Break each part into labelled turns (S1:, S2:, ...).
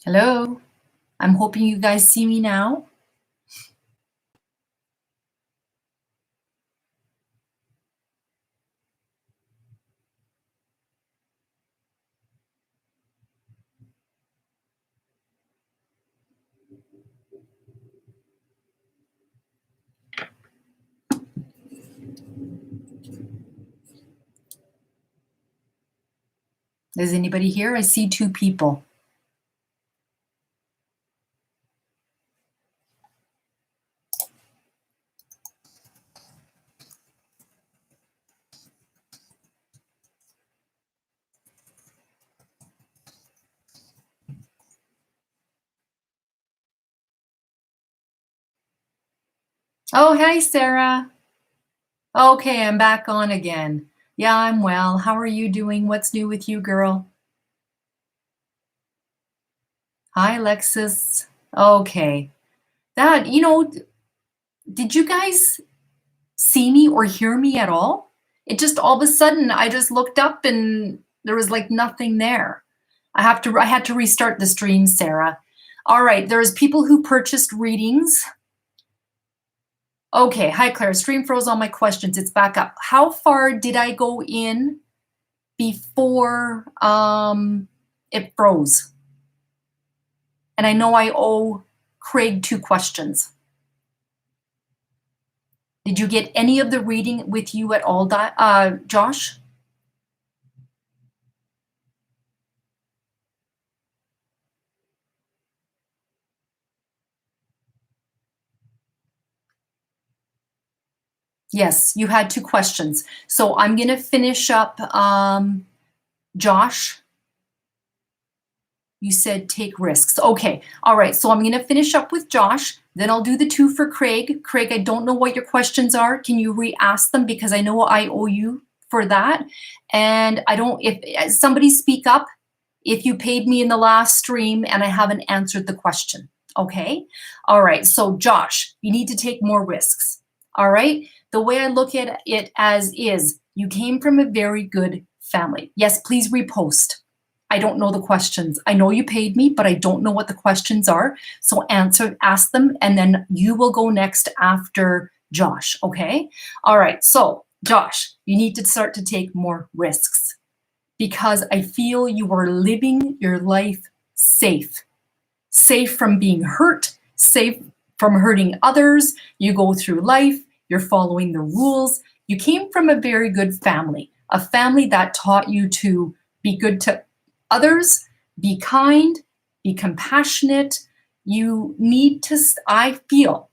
S1: Hello. I'm hoping you guys see me now. Is anybody here? I see two people. Oh, hi, Sarah. Okay, I'm back on again. Yeah, I'm well. How are you doing? What's new with you, girl? Hi, Alexis. Okay. Did you guys see me or hear me at all? It just all of a sudden I just looked up and there was like nothing there. I had to restart the stream, Sarah. All right, there's people who purchased readings. Okay, hi Claire. Stream froze all my questions. It's back up. How far did I go in before it froze? And I know I owe Craig 2 questions. Did you get any of the reading with you at all, Josh? Yes, you had 2 questions. So I'm going to finish up, Josh. You said take risks. Okay. All right. So I'm going to finish up with Josh. Then I'll do the 2 for Craig. Craig, I don't know what your questions are. Can you re-ask them? Because I know I owe you for that. And if somebody speak up, if you paid me in the last stream and I haven't answered the question. Okay. All right. So Josh, you need to take more risks. All right. The way I look at it as is, you came from a very good family. Yes, please repost. I don't know the questions. I know you paid me, but I don't know what the questions are. So ask them, and then you will go next after Josh, okay? All right, so Josh, you need to start to take more risks because I feel you are living your life safe. Safe from being hurt, safe from hurting others. You go through life, you're following the rules. You came from a very good family, a family that taught you to be good to others, be kind, be compassionate. You need to, I feel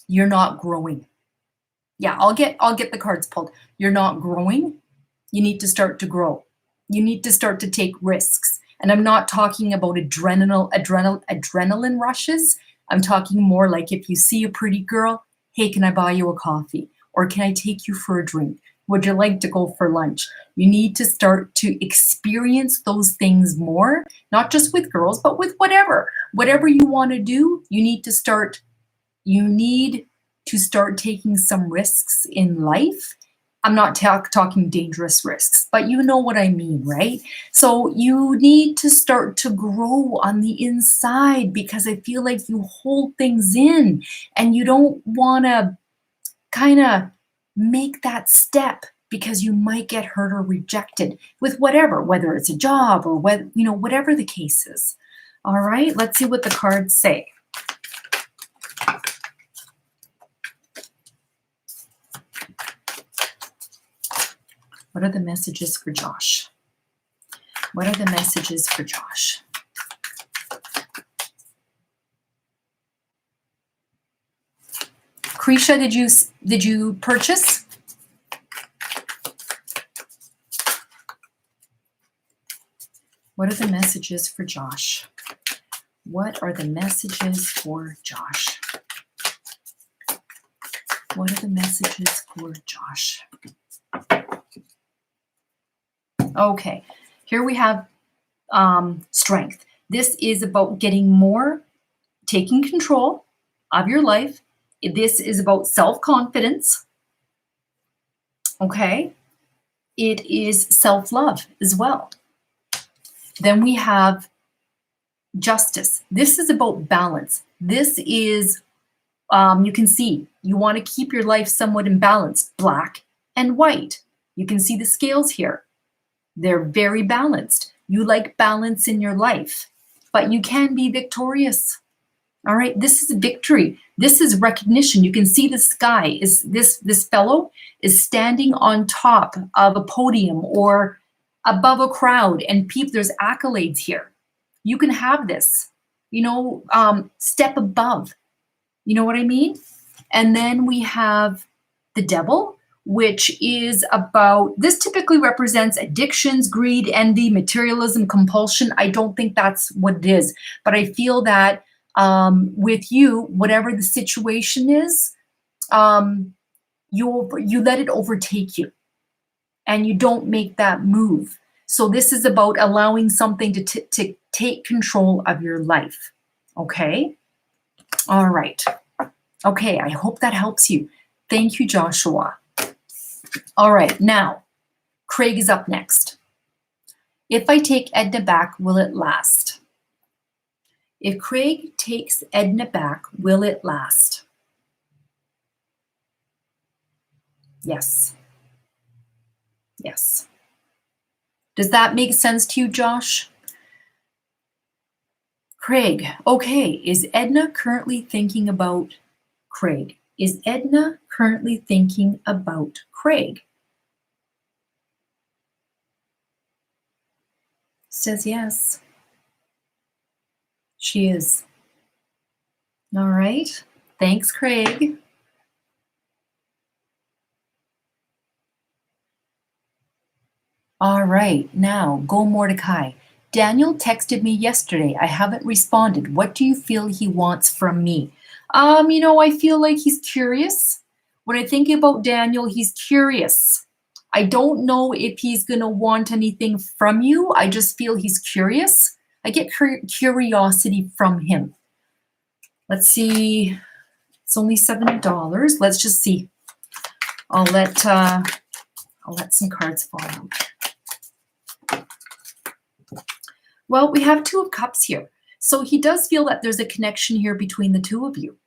S1: you're not growing. Yeah, I'll get the cards pulled. You're not growing. You need to start to grow. You need to start to take risks. And I'm not talking about adrenaline rushes. I'm talking more like if you see a pretty girl, hey, can I buy you a coffee? Or can I take you for a drink? Would you like to go for lunch? You need to start to experience those things more, not just with girls, but with whatever. Whatever you want to do, you need to start taking some risks in life. I'm not talking dangerous risks, but you know what I mean, right? So you need to start to grow on the inside because I feel like you hold things in and you don't want to kind of make that step because you might get hurt or rejected with whatever, whether it's a job or whatever the case is. All right, let's see what the cards say. What are the messages for Josh? What are the messages for Josh? Krisha, did you purchase? What are the messages for Josh? What are the messages for Josh? What are the messages for Josh? Okay, here we have strength. This is about getting more, taking control of your life. This is about self-confidence. Okay, it is self-love as well. Then we have Justice. This is about balance. This is, you can see, you want to keep your life somewhat in balance, black and white. You can see the scales here. They're very balanced. You like balance in your life, but you can be victorious. All right, this is victory. This is recognition. You can see the sky is this fellow is standing on top of a podium or above a crowd, and people, there's accolades here. You can have this, step above. You know what I mean? And then we have the devil, which is about, this typically represents addictions, greed, envy, materialism, compulsion. I don't think that's what it is, but I feel that with you, whatever the situation is, you let it overtake you and you don't make that move. So this is about allowing something to take control of your life. Okay? All right. Okay, I hope that helps you. Thank you, Joshua. All right, now, Craig is up next. If I take Edna back, will it last? If Craig takes Edna back, will it last? Yes. Yes. Does that make sense to you, Josh? Craig, okay, is Edna currently thinking about Craig? Is Edna currently thinking about Craig? Says yes. She is. All right. Thanks, Craig. All right. Now, go Mordecai. Daniel texted me yesterday. I haven't responded. What do you feel he wants from me? I feel like he's curious. When I think about Daniel, he's curious. I don't know if he's going to want anything from you. I just feel he's curious. I get curiosity from him. Let's see. It's only $7. Let's just see. I'll let some cards fall out. Well, we have Two of Cups here. So he does feel that there's a connection here between the two of you.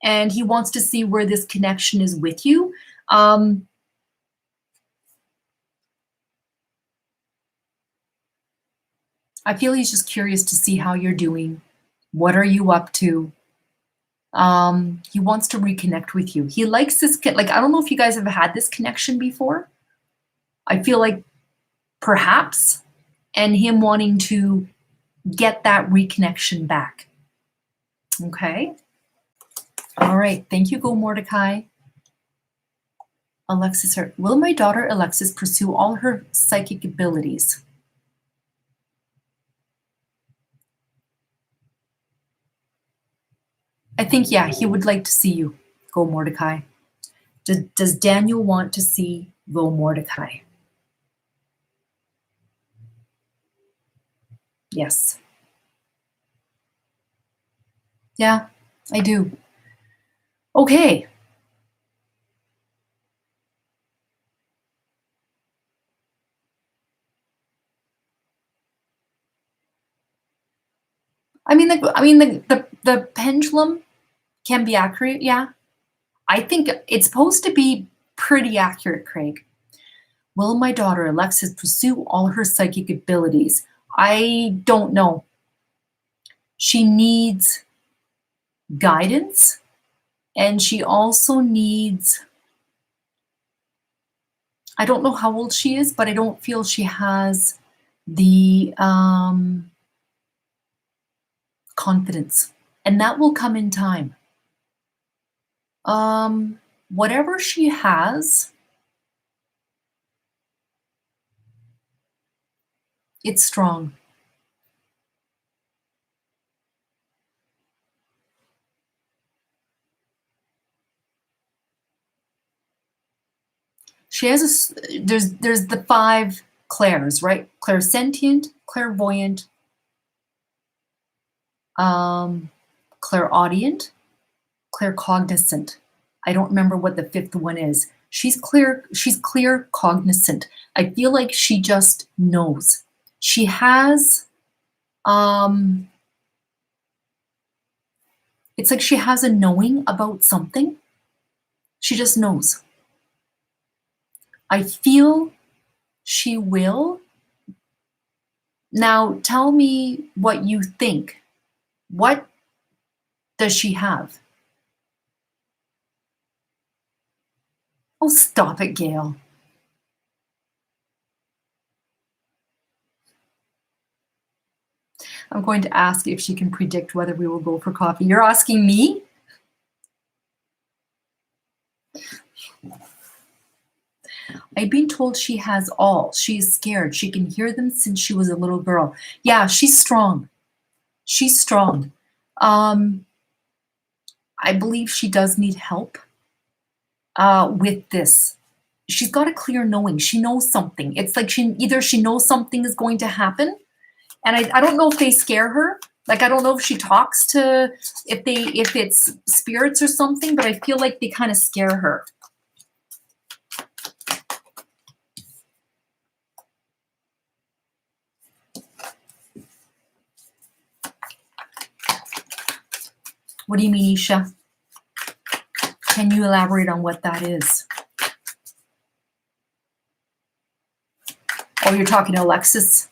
S1: And he wants to see where this connection is with you. I feel he's just curious to see how you're doing. What are you up to? He wants to reconnect with you. He likes this, I don't know if you guys have had this connection before. I feel like perhaps, and him wanting to get that reconnection back. Okay. All right. Thank you, Go Mordecai. Alexis, will my daughter Alexis pursue all her psychic abilities? I think, yeah, he would like to see you, Go Mordecai. Does Daniel want to see Go Mordecai? Yes. Yeah, I do. Okay. The pendulum can be accurate, yeah. I think it's supposed to be pretty accurate, Craig. Will my daughter Alexis pursue all her psychic abilities? I don't know. She needs guidance, and she also needs, I don't know how old she is, but I don't feel she has the confidence, and that will come in time. Whatever she has, it's strong. She has there's the 5 clairs, right? Clairsentient, clairvoyant, clairaudient, claircognizant. I don't remember what the 5th one is. She's clear cognizant. I feel like she just knows. She has It's like she has a knowing about something. She just knows. I feel she will. Now, tell me what you think. What does she have? Oh, stop it, Gail. I'm going to ask if she can predict whether we will go for coffee. You're asking me? I've been told she has all. She is scared. She can hear them since she was a little girl. Yeah, she's strong. She's strong. I believe she does need help with this. She's got a clear knowing. She knows something. It's like she knows something is going to happen, and I don't know if they scare her. Like, I don't know if she talks to, if it's spirits or something, but I feel like they kind of scare her. What do you mean, Isha? Can you elaborate on what that is? Oh, you're talking to Alexis?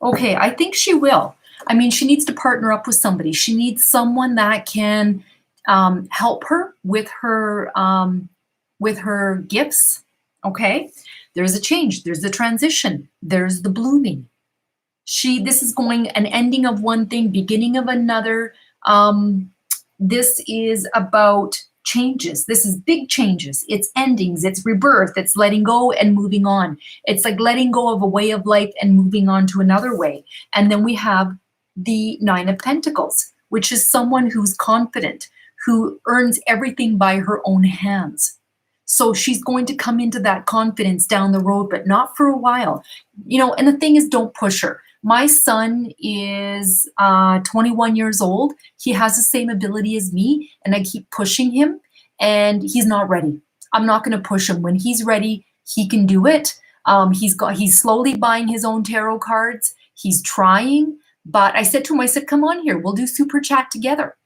S1: Okay, I think she will. I mean, she needs to partner up with somebody. She needs someone that can help her with her gifts. Okay, there's a change. There's the transition. There's the blooming. This is going an ending of one thing, beginning of another. This is about changes. This is big changes. It's endings. It's rebirth. It's letting go and moving on. It's like letting go of a way of life and moving on to another way. And then we have the Nine of Pentacles, which is someone who's confident, who earns everything by her own hands. So she's going to come into that confidence down the road, but not for a while. You know, and the thing is, don't push her. My son is 21 years old. He has the same ability as me, and I keep pushing him, and he's not ready. I'm not going to push him. When he's ready, he can do it. He's slowly buying his own tarot cards. He's trying, but I said to him, I said, come on here, we'll do super chat together.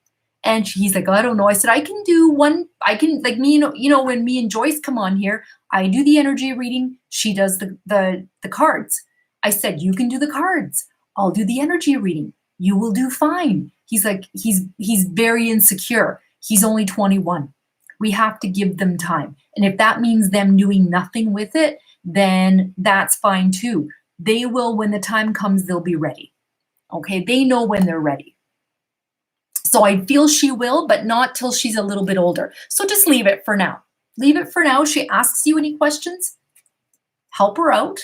S1: And he's like, I don't know. I said, I can do one. I can, like, me, you know, when me and Joyce come on here, I do the energy reading. She does the cards. I said, you can do the cards. I'll do the energy reading. You will do fine. He's like, he's very insecure. He's only 21. We have to give them time. And if that means them doing nothing with it, then that's fine too. They will, when the time comes, they'll be ready. Okay, they know when they're ready. So I feel she will, but not till she's a little bit older. So just leave it for now. Leave it for now. She asks you any questions, help her out.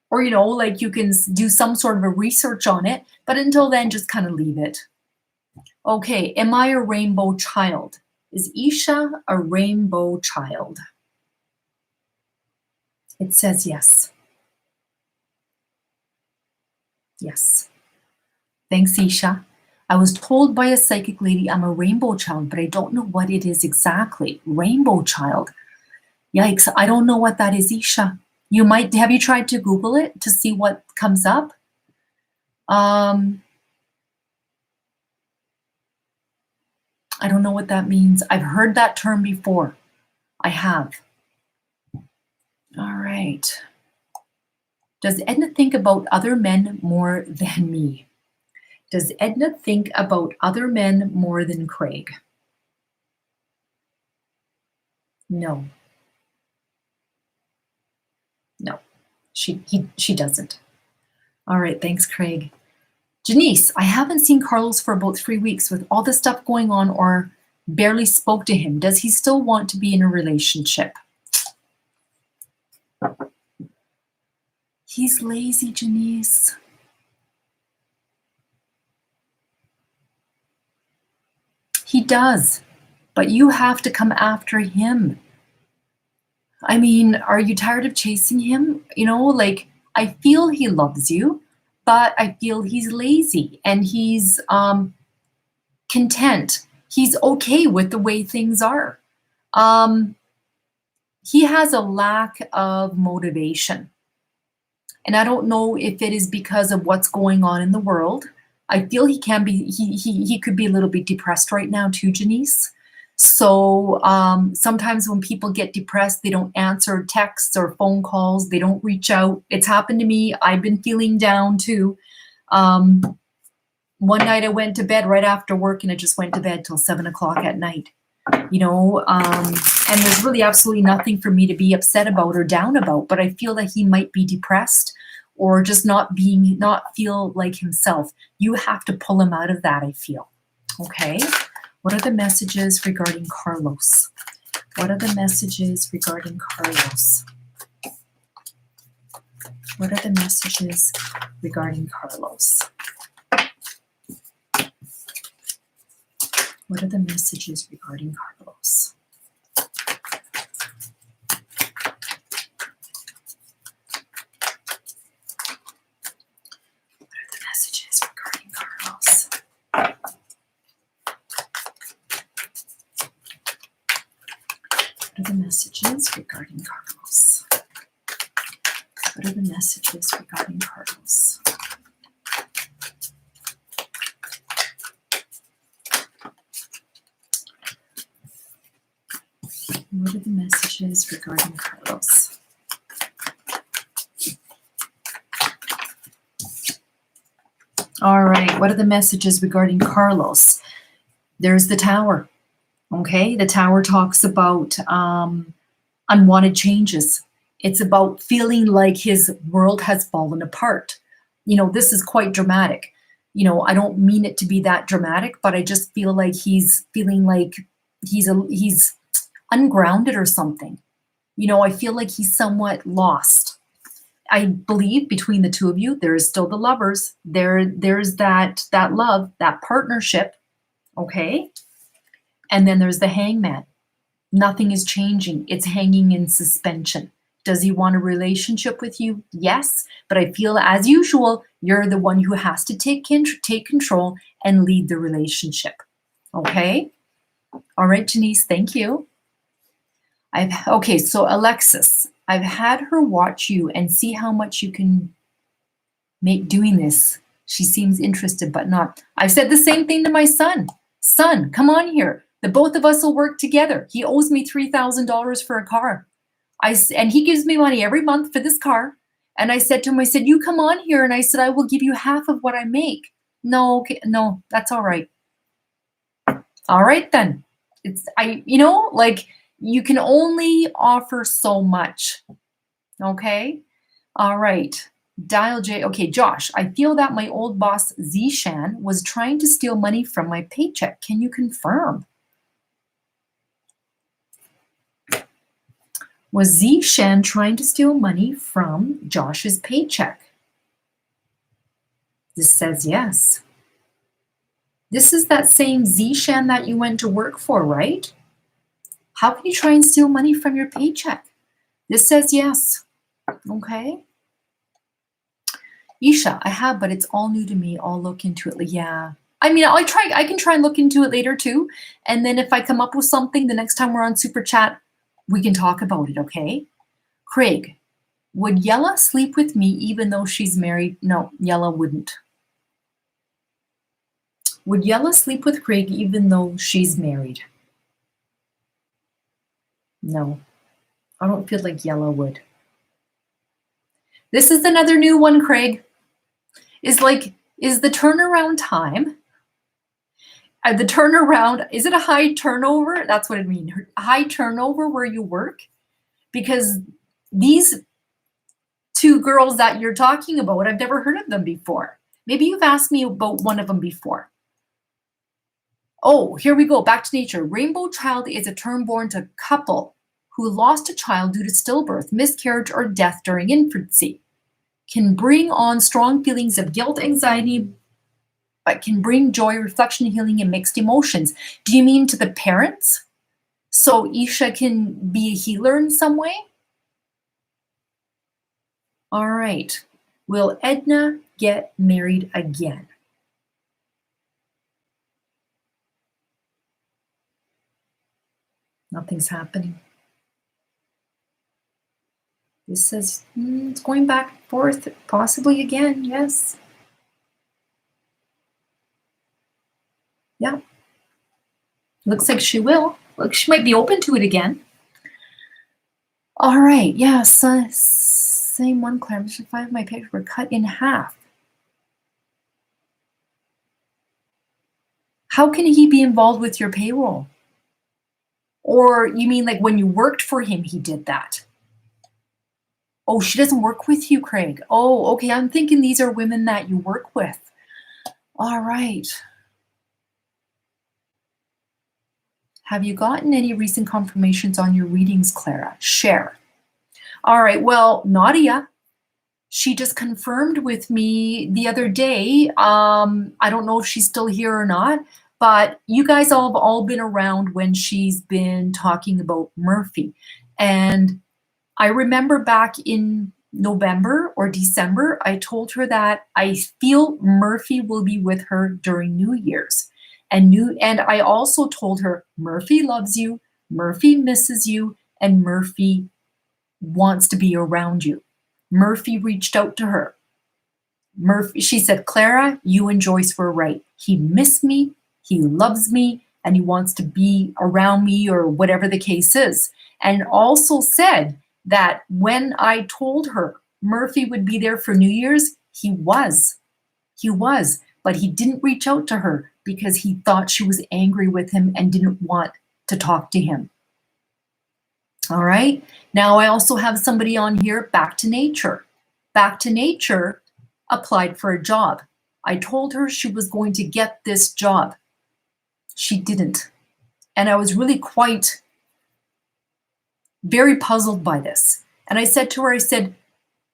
S1: Or, you know, like, you can do some sort of a research on it, but until then, just kind of leave it. Okay, am I a rainbow child? Is Isha a rainbow child? It says yes. Yes. Thanks, Isha. I was told by a psychic lady I'm a rainbow child, but I don't know what it is exactly. Rainbow child. Yikes, I don't know what that is, Isha. Have you tried to Google it to see what comes up? I don't know what that means. I've heard that term before. I have. All right. Does Edna think about other men more than me? Does Edna think about other men more than Craig? No. No, she doesn't. All right, thanks, Craig. Janice, I haven't seen Carlos for about 3 weeks with all the stuff going on, or barely spoke to him. Does he still want to be in a relationship? He's lazy, Janice. He does, but you have to come after him. I mean, are you tired of chasing him? You know, like, I feel he loves you, but I feel he's lazy and he's content. He's okay with the way things are. he has a lack of motivation. And I don't know if it is because of what's going on in the world. I feel he can be, he could be a little bit depressed right now too, Janice. So sometimes when people get depressed, they don't answer texts or phone calls. They don't reach out. It's happened to me. I've been feeling down too. One night I went to bed right after work and I just went to bed till 7 o'clock at night, you know, and there's really absolutely nothing for me to be upset about or down about, but I feel that he might be depressed or just not feel like himself. You have to pull him out of that, I feel. Okay. What are the messages regarding Carlos? What are the messages regarding Carlos? What are the messages regarding Carlos? What are the messages regarding Carlos? What are the messages regarding Carlos? What are the messages regarding Carlos? What are the messages regarding Carlos? What are the messages regarding Carlos? All right, what are the messages regarding Carlos? There's the Tower, okay? The Tower talks about unwanted changes. It's about feeling like his world has fallen apart. You know, this is quite dramatic. You know, I don't mean it to be that dramatic, but I just feel like he's feeling like he's ungrounded or something. You know, I feel like he's somewhat lost. I believe between the two of you, there is still the lovers. There's that love, that partnership, okay? And then there's the Hangman. Nothing is changing. It's hanging in suspension. Does he want a relationship with you? Yes, but I feel as usual, you're the one who has to take control and lead the relationship. Okay? All right, Janice, thank you. Okay, so Alexis, I've had her watch you and see how much you can make doing this. She seems interested, but not. I've said the same thing to my son. Son, come on here. The both of us will work together. He owes me $3,000 for a car. And he gives me money every month for this car. And I said to him, I said, you come on here. And I said, I will give you half of what I make. No, okay, no, that's all right. All right, then. Like you can only offer so much. Okay. All right. Dial J. Okay, Josh, I feel that my old boss, Zishan, was trying to steal money from my paycheck. Can you confirm? Was Zishan trying to steal money from Josh's paycheck? This says yes. This is that same Zishan that you went to work for, right? How can you try and steal money from your paycheck? This says yes. Okay. Isha, I have, but it's all new to me. I'll look into it. Yeah. I mean, I can try and look into it later too. And then if I come up with something the next time we're on Super Chat, we can talk about it, okay? Craig, would Yella sleep with me even though she's married? No, Yella wouldn't. Would Yella sleep with Craig even though she's married? No, I don't feel like Yella would. This is another new one, Craig. Is the turnaround time? The turnaround, is it a high turnover? That's what it means. High turnover where you work? Because these two girls that you're talking about, I've never heard of them before. Maybe you've asked me about one of them before. Oh, here we go. Back to nature. Rainbow child is a term born to a couple who lost a child due to stillbirth, miscarriage, or death during infancy. Can bring on strong feelings of guilt, anxiety, but can bring joy, reflection, healing, and mixed emotions. Do you mean to the parents? So Isha can be a healer in some way? All right. Will Edna get married again? Nothing's happening. This says it's going back and forth, possibly again. Yes. Yeah. Looks like she will. Look, she might be open to it again. All right. Yeah. So, same one, Claire. Mr. 5 of my pictures were cut in half. How can he be involved with your payroll? Or you mean like when you worked for him, he did that? Oh, she doesn't work with you, Craig. Oh, okay. I'm thinking these are women that you work with. All right. Have you gotten any recent confirmations on your readings, Clara? Share. All right. Well, Nadia, she just confirmed with me the other day. I don't know if she's still here or not, but you guys all have all been around when she's been talking about Murphy. And I remember back in November or December, I told her that I feel Murphy will be with her during New Year's. And I also told her Murphy loves you, Murphy misses you, and Murphy wants to be around you. Murphy reached out to her. Murphy, she said, Clara, you and Joyce were right. He missed me, he loves me, and he wants to be around me or whatever the case is. And also said that when I told her Murphy would be there for New Year's, he was. He was, but he didn't reach out to her because he thought she was angry with him and didn't want to talk to him. All right. Now I also have somebody on here, Back to Nature. Back to Nature applied for a job. I told her she was going to get this job. She didn't. And I was really very puzzled by this. And I said to her, I said,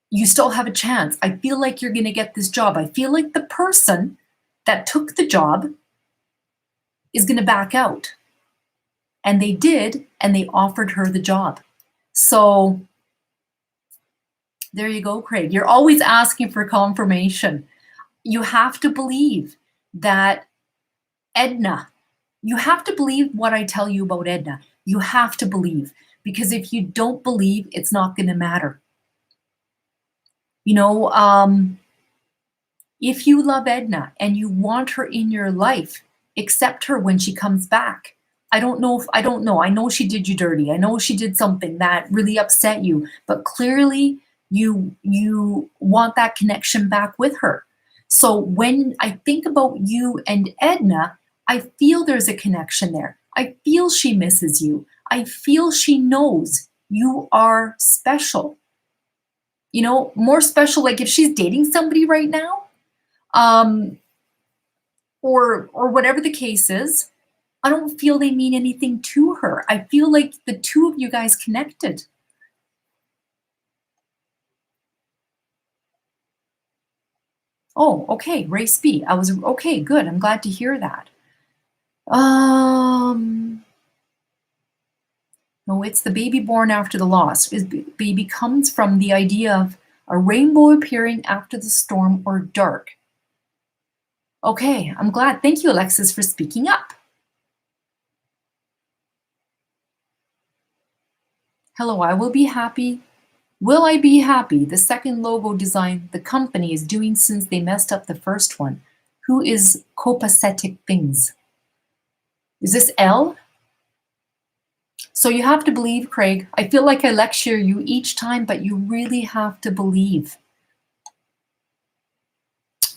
S1: you still have a chance. I feel like you're going to get this job. I feel like the person that took the job is going to back out. And they did, and they offered her the job. So there you go, Craig. You're always asking for confirmation. You have to believe that Edna, you have to believe what I tell you about Edna. You have to believe, because if you don't believe, it's not going to matter. You know, if you love Edna and you want her in your life, accept her when she comes back. I don't know. I know she did you dirty. I know she did something that really upset you, but clearly you want that connection back with her. So when I think about you and Edna, I feel there's a connection there. I feel she misses you. I feel she knows you are special. You know, more special, like if she's dating somebody right now, or whatever the case is, I don't feel they mean anything to her. I feel like the two of you guys connected. Oh, okay, race B. I was okay, good. I'm glad to hear that. No, it's the baby born after the loss. Baby comes from the idea of a rainbow appearing after the storm or dark. Okay, I'm glad. Thank you, Alexis, for speaking up. Hello, I will be happy. Will I be happy? The second logo design the company is doing since they messed up the first one. Who is copacetic things? Is this L? So you have to believe, Craig. I feel like I lecture you each time, but you really have to believe.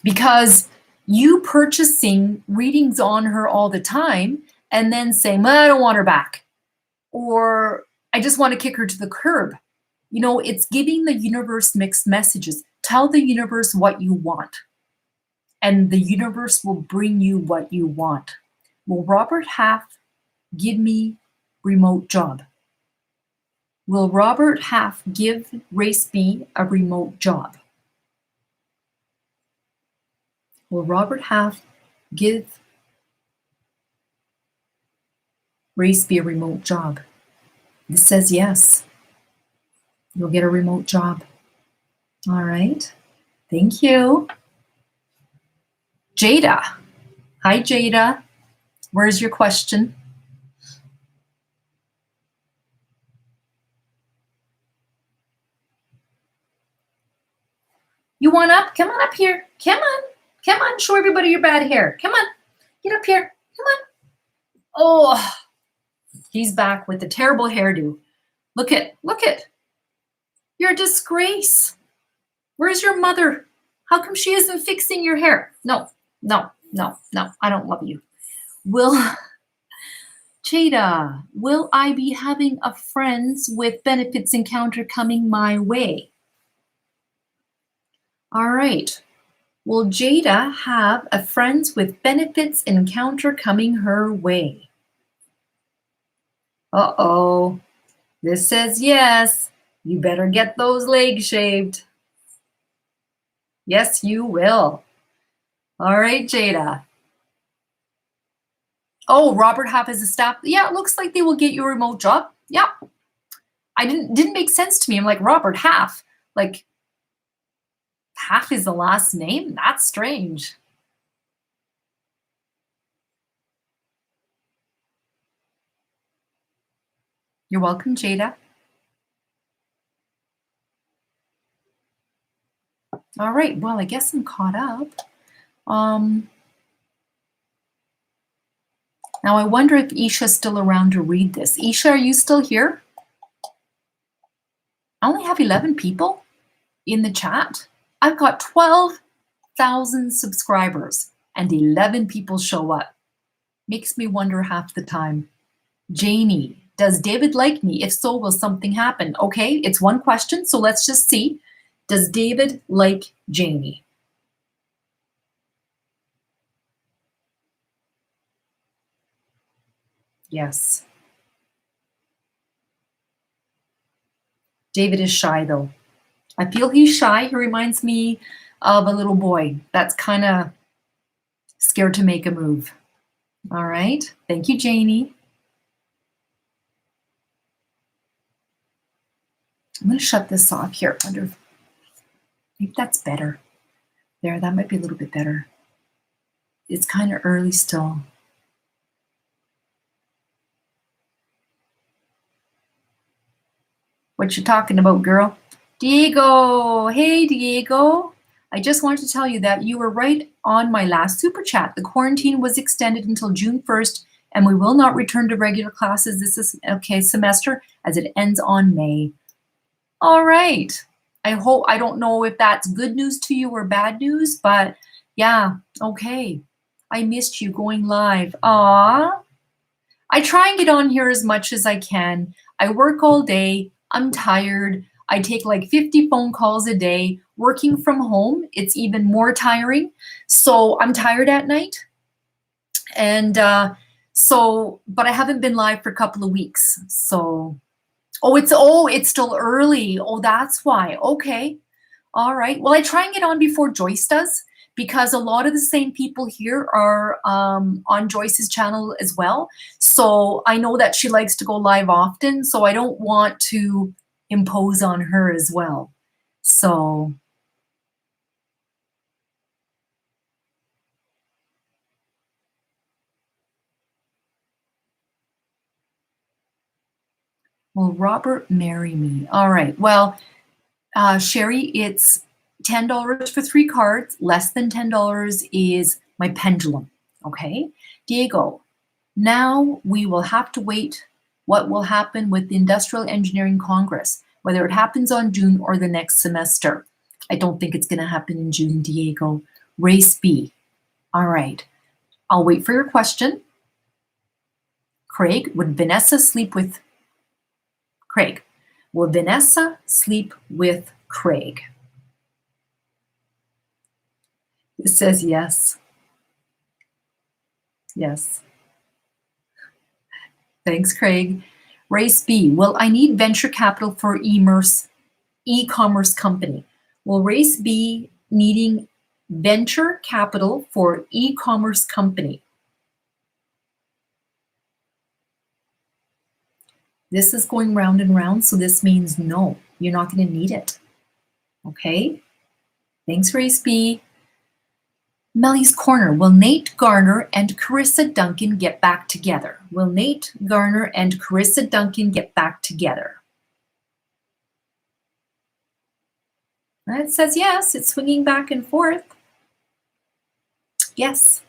S1: Because you purchasing readings on her all the time and then saying, well, I don't want her back. Or I just want to kick her to the curb. You know, it's giving the universe mixed messages. Tell the universe what you want, and the universe will bring you what you want. Will Robert Half give me remote job? Will Robert Half give Race B a remote job? Will Robert Half give Race B a remote job? This says yes. You'll get a remote job. All right. Thank you. Jada. Hi, Jada. Where's your question? You want up? Come on up here. Come on. Come on. Show everybody your bad hair. Come on. Get up here. Come on. Oh, he's back with the terrible hairdo. Look it. You're a disgrace. Where's your mother? How come she isn't fixing your hair? No. I don't love you. Jada, will I be having a friends with benefits encounter coming my way? All right. Will Jada have a friends with benefits encounter coming her way? Uh-oh. This says yes. You better get those legs shaved. Yes, you will. All right, Jada. Oh, Robert Half is a staff. Yeah, it looks like they will get you a remote job. Yeah. I didn't make sense to me. I'm like, Robert Half. Like, Half is the last name? That's strange. You're welcome, Jada. All right, well, I guess I'm caught up. Now I wonder if Isha's still around to read this. Isha, are you still here? I only have 11 people in the chat. I've got 12,000 subscribers and 11 people show up. Makes me wonder half the time. Janie, does David like me? If so, will something happen? Okay, it's one question, so let's just see. Does David like Janie? Yes. David is shy though. I feel he's shy. He reminds me of a little boy that's kind of scared to make a move. All right. Thank you, Janie. I'm going to shut this off here. I wonder if maybe that's better. There, that might be a little bit better. It's kind of early still. What you talking about, girl? Diego. Hey, Diego. I just wanted to tell you that you were right on my last super chat. The quarantine was extended until June 1st, and we will not return to regular classes this semester as it ends on May. All right. I don't know if that's good news to you or bad news, but yeah, okay. I missed you going live. Aw. I try and get on here as much as I can. I work all day. I'm tired. I take like 50 phone calls a day. Working from home, it's even more tiring. So I'm tired at night. And but I haven't been live for a couple of weeks. So, it's still early. Oh, that's why. Okay. All right. Well, I try and get on before Joyce does, because a lot of the same people here are on Joyce's channel as well. So I know that she likes to go live often, so I don't want to impose on her as well. So will Robert marry me? All right. Well, Sherry, it's $10 for 3 cards. Less than $10 is my pendulum. Okay. Diego, now we will have to wait what will happen with the Industrial Engineering Congress, whether it happens on June or the next semester. I don't think it's going to happen in June, Diego. Race B. All right. I'll wait for your question. Craig, would Vanessa sleep with Craig? Will Vanessa sleep with Craig? It says yes. Yes. Thanks, Craig. Race B, will I need venture capital for e-commerce company? Will Race B needing venture capital for e-commerce company? This is going round and round, so this means no, you're not going to need it. Okay? Thanks, Race B. Melly's Corner, will Nate Garner and Carissa Duncan get back together? Will Nate Garner and Carissa Duncan get back together? It says yes, it's swinging back and forth. Yes.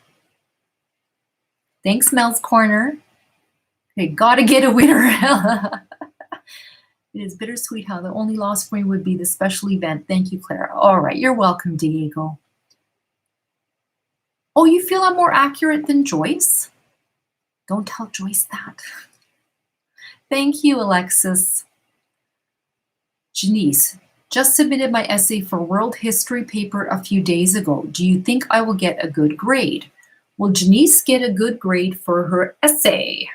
S1: Thanks, Mel's Corner. Okay, gotta get a winner. It is bittersweet how the only loss for me would be the special event. Thank you, Clara. All right, you're welcome, Diego. Oh, you feel I'm more accurate than Joyce? Don't tell Joyce that. Thank you, Alexis. Janice, just submitted my essay for world history paper a few days ago. Do you think I will get a good grade? Will Janice get a good grade for her essay?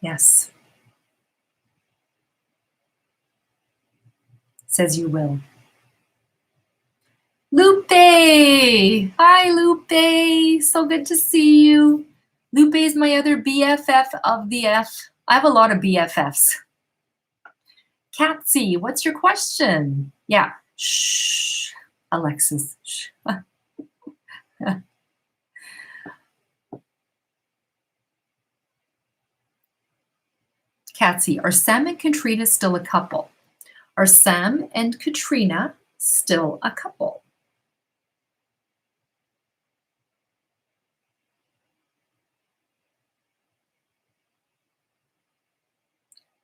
S1: Yes. Says you will. Lupe! Hi, Lupe! So good to see you. Lupe is my other BFF of the F. I have a lot of BFFs. Katsy, what's your question? Yeah. Shh. Alexis. Shh. Katsy, are Sam and Katrina still a couple? Are Sam and Katrina still a couple?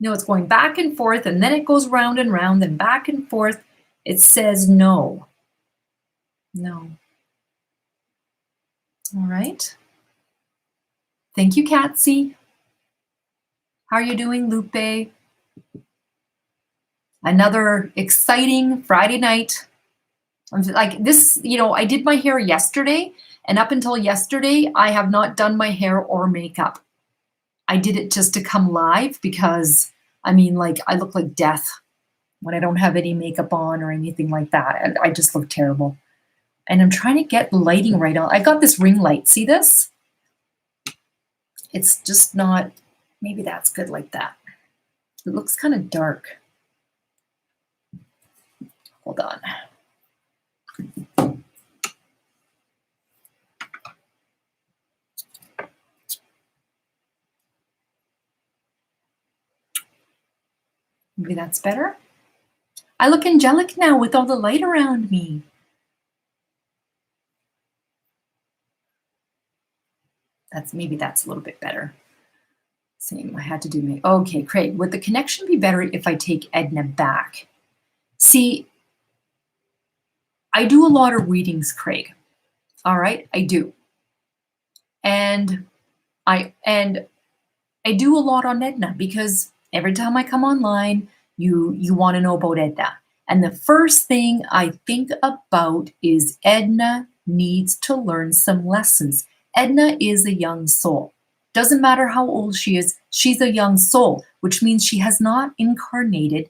S1: No, it's going back and forth, and then it goes round and round, and back and forth. It says no. No. All right. Thank you, Katsy. How are you doing, Lupe? Another exciting Friday night. Like this, I did my hair yesterday, and up until yesterday, I have not done my hair or makeup. I did it just to come live because, I look like death when I don't have any makeup on or anything like that. I just look terrible. And I'm trying to get lighting right on. I got this ring light. See this? It's just not, maybe that's good like that. It looks kind of dark. Hold on. Maybe that's better. I look angelic now with all the light around me. Maybe that's a little bit better. Same, I had to do me. Okay, Craig, would the connection be better if I take Edna back? See, I do a lot of readings, Craig. All right, I do. And I do a lot on Edna because every time I come online, you want to know about Edna. And the first thing I think about is Edna needs to learn some lessons. Edna is a young soul. Doesn't matter how old she is, she's a young soul, which means she has not incarnated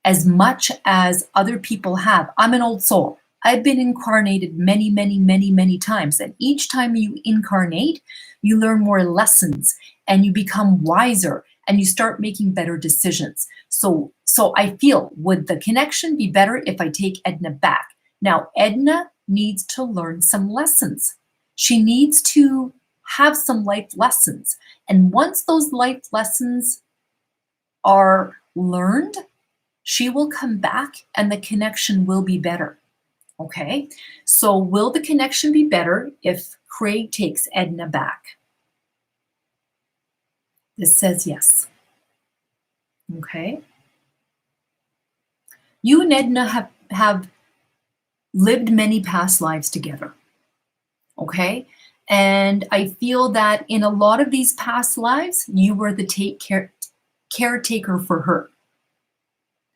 S1: as much as other people have. I'm an old soul. I've been incarnated many, many, many, many times. And each time you incarnate, you learn more lessons and you become wiser and you start making better decisions. So I feel, would the connection be better if I take Edna back? Now, Edna needs to learn some lessons. She needs to have some life lessons. And once those life lessons are learned, she will come back and the connection will be better. Okay, so will the connection be better if Craig takes Edna back? This says yes. Okay. You and Edna have lived many past lives together. Okay. And I feel that in a lot of these past lives, you were the caretaker for her,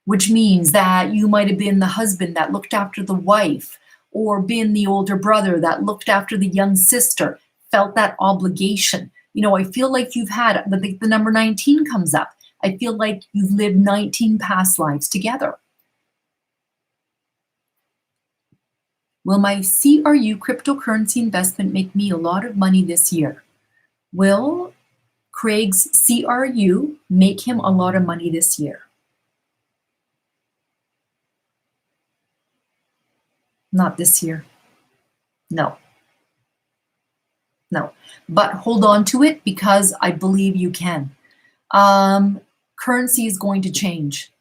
S1: which means that you might have been the husband that looked after the wife, or been the older brother that looked after the young sister, felt that obligation. I feel like you've had, the number 19 comes up. I feel like you've lived 19 past lives together. Will my CRU cryptocurrency investment make me a lot of money this year? Will Craig's CRU make him a lot of money this year? Not this year. No. No. But hold on to it because I believe you can. currency is going to change.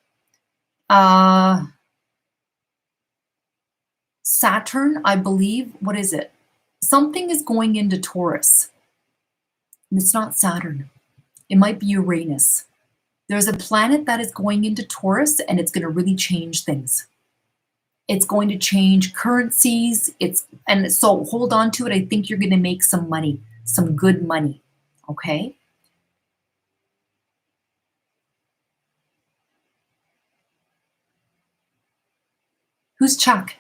S1: Saturn, I believe, what is it? Something is going into Taurus. And it's not Saturn. It might be Uranus. There's a planet that is going into Taurus, and it's going to really change things. It's going to change currencies. And so hold on to it. I think you're going to make some money, some good money. Okay? Who's Chuck?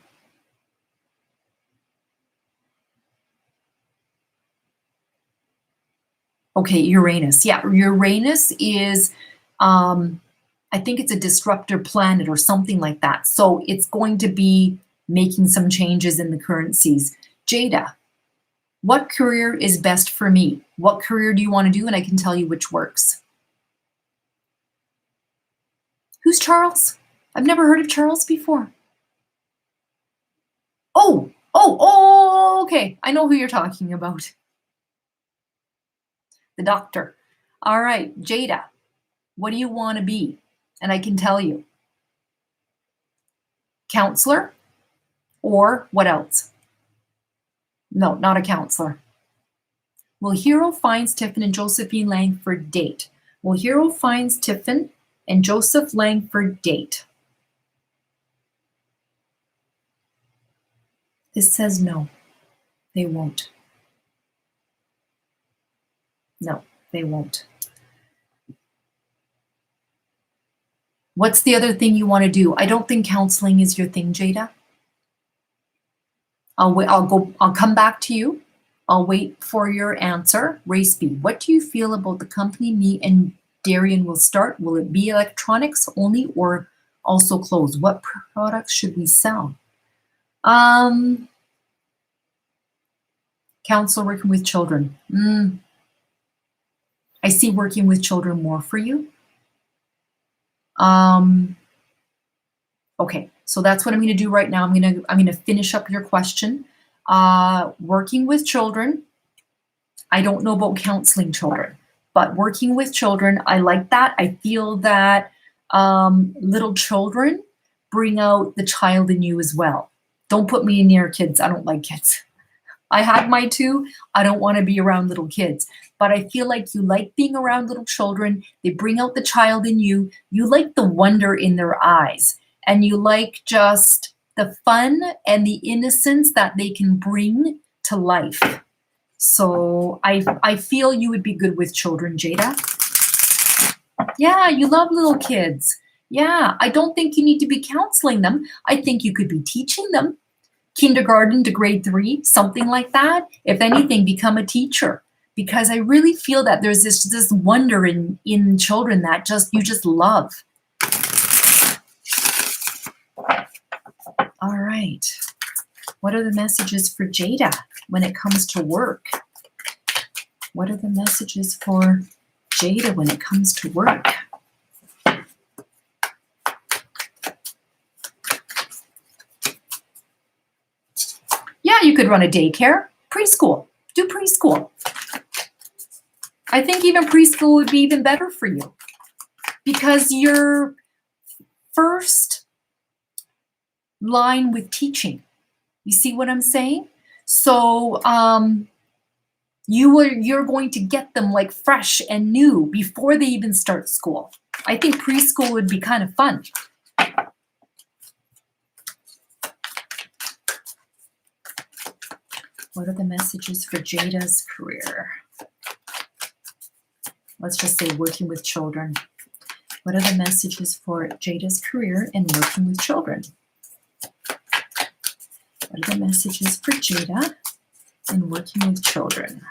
S1: Okay, Uranus. Yeah, Uranus is, I think it's a disruptor planet or something like that. So it's going to be making some changes in the currencies. Jada, what career is best for me? What career do you want to do? And I can tell you which works. Who's Charles? I've never heard of Charles before. Oh, okay. I know who you're talking about. The doctor. All right, Jada, what do you want to be? And I can tell you. Counselor or what else? No, not a counselor. Will Hero finds Tiffin and Josephine Langford date? Will Hero finds Tiffin and Joseph Langford date? This says no, they won't. No, they won't. What's the other thing you want to do? I don't think counseling is your thing, Jada. I'll come back to you. I'll wait for your answer. Race B, what do you feel about the company me and Darian will start? Will it be electronics only or also clothes? What products should we sell? Counselor working with children. I see working with children more for you. Okay, so that's what I'm going to do right now. I'm going to finish up your question. Working with children. I don't know about counseling children, but working with children, I like that. I feel that little children bring out the child in you as well. Don't put me near kids. I don't like kids. I had my two. I don't want to be around little kids. But I feel like you like being around little children. They bring out the child in you. You like the wonder in their eyes. And you like just the fun and the innocence that they can bring to life. So I feel you would be good with children, Jada. Yeah, you love little kids. Yeah, I don't think you need to be counseling them. I think you could be teaching them. Kindergarten to grade 3, something like that. If anything, become a teacher. Because I really feel that there's this wonder in children that you just love. All right. What are the messages for Jada when it comes to work? What are the messages for Jada when it comes to work? Yeah, you could run a daycare, preschool, do preschool. I think even preschool would be even better for you because your first line with teaching. You see what I'm saying? So you're going to get them like fresh and new before they even start school. I think preschool would be kind of fun. What are the messages for Jada's career? Let's just say working with children. What are the messages for Jada's career and working with children? What are the messages for Jada and working with children?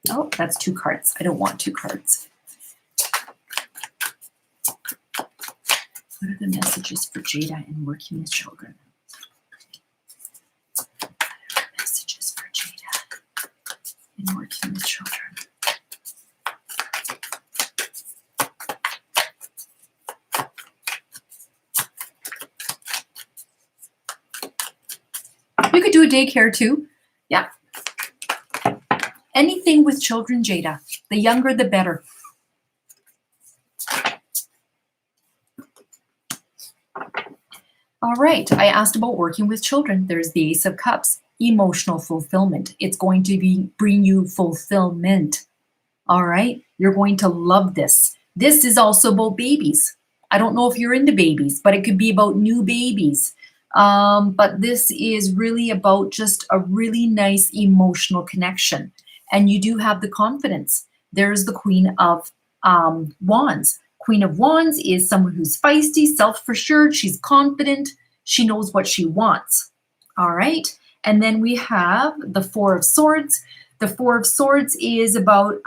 S1: Oh, that's 2 cards. I don't want 2 cards. What are the messages for Jada in working with children? What are the messages for Jada in working with children? You could do a daycare too. Yeah. Anything with children, Jada. The younger, the better. All right, I asked about working with children. There's the Ace of Cups, emotional fulfillment. It's going to bring you fulfillment. All right, you're going to love this. This is also about babies. I don't know if you're into babies, but it could be about new babies. But this is really about just a really nice emotional connection. And you do have the confidence. There's the Queen of Wands. Queen of Wands is someone who's feisty, self-assured, she's confident, she knows what she wants. All right. And then we have the Four of Swords. The Four of Swords is about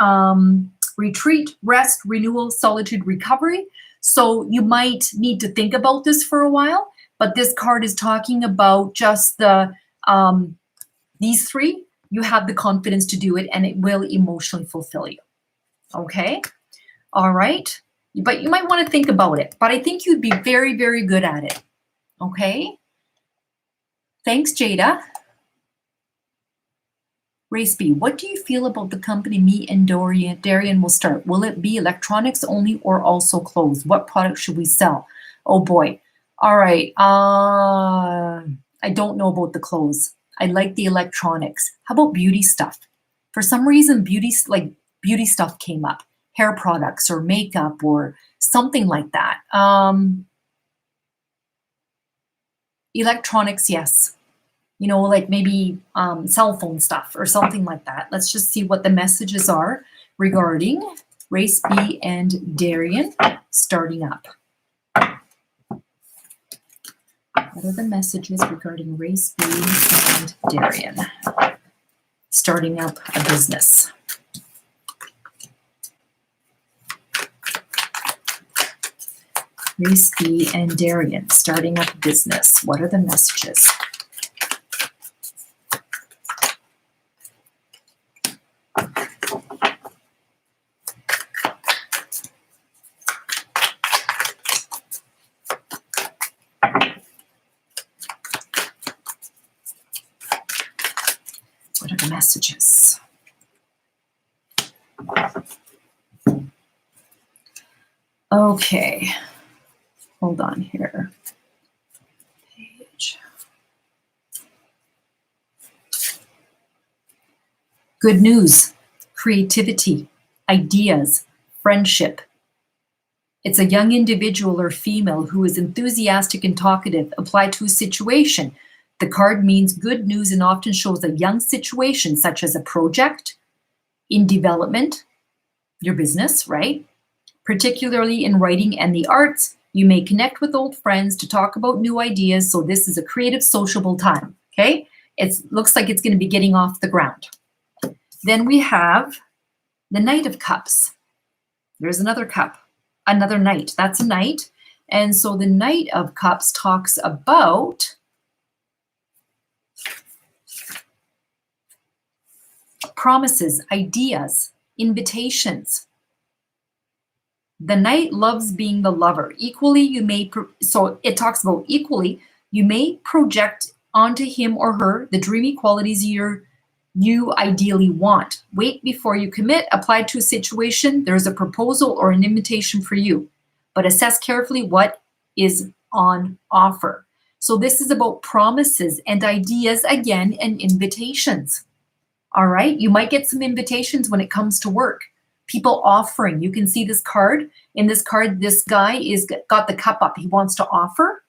S1: retreat, rest, renewal, solitude, recovery. So you might need to think about this for a while, but this card is talking about just the these three. You have the confidence to do it, and it will emotionally fulfill you. Okay. All right. But you might want to think about it. But I think you'd be very, very good at it. Okay. Thanks, Jada. Race B, what do you feel about the company me and Darian will start? Will it be electronics only or also clothes? What product should we sell? Oh boy. All right. I don't know about the clothes. I like the electronics. How about beauty stuff? For some reason, beauty stuff came up. Hair products or makeup or something like that. Electronics, yes. You know, like maybe cell phone stuff or something like that. Let's just see what the messages are regarding Race B and Darian starting up. What are the messages regarding Race B and Darian starting up a business? Race B and Darian starting up a business. What are the messages? What are the messages? Okay. Hold on here. Page. Good news, creativity, ideas, friendship. It's a young individual or female who is enthusiastic and talkative applied to a situation. The card means good news and often shows a young situation, such as a project in development, your business, right? Particularly in writing and the arts. You may connect with old friends to talk about new ideas. So this is a creative, sociable time, okay? It looks like it's going to be getting off the ground. Then we have the Knight of Cups. There's another cup, another knight. That's a knight. And so the Knight of Cups talks about promises, ideas, invitations. The knight loves being the lover. Equally, you may, so it talks about equally, you may project onto him or her the dreamy qualities you ideally want. Wait before you commit. Applied to a situation, there's a proposal or an invitation for you, but assess carefully what is on offer. So this is about promises and ideas again and invitations. All right, you might get some invitations when it comes to work. People offering. You can see this card. In this card, this guy is got the cup up. He wants to offer.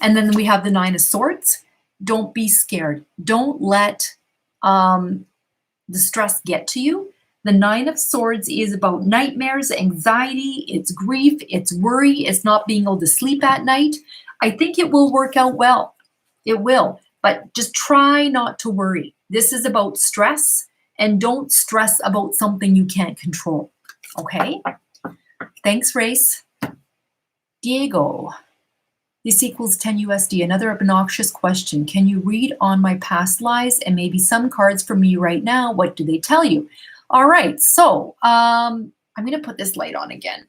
S1: And then we have the Nine of Swords. Don't be scared. Don't let the stress get to you. The Nine of Swords is about nightmares, anxiety, it's grief, it's worry, it's not being able to sleep at night. I think it will work out well. It will. But just try not to worry. This is about stress. And don't stress about something you can't control. Okay? Thanks, Race. Diego. This equals 10 USD. Another obnoxious question. Can you read on my past lives and maybe some cards for me right now? What do they tell you? All right. So I'm going to put this light on again.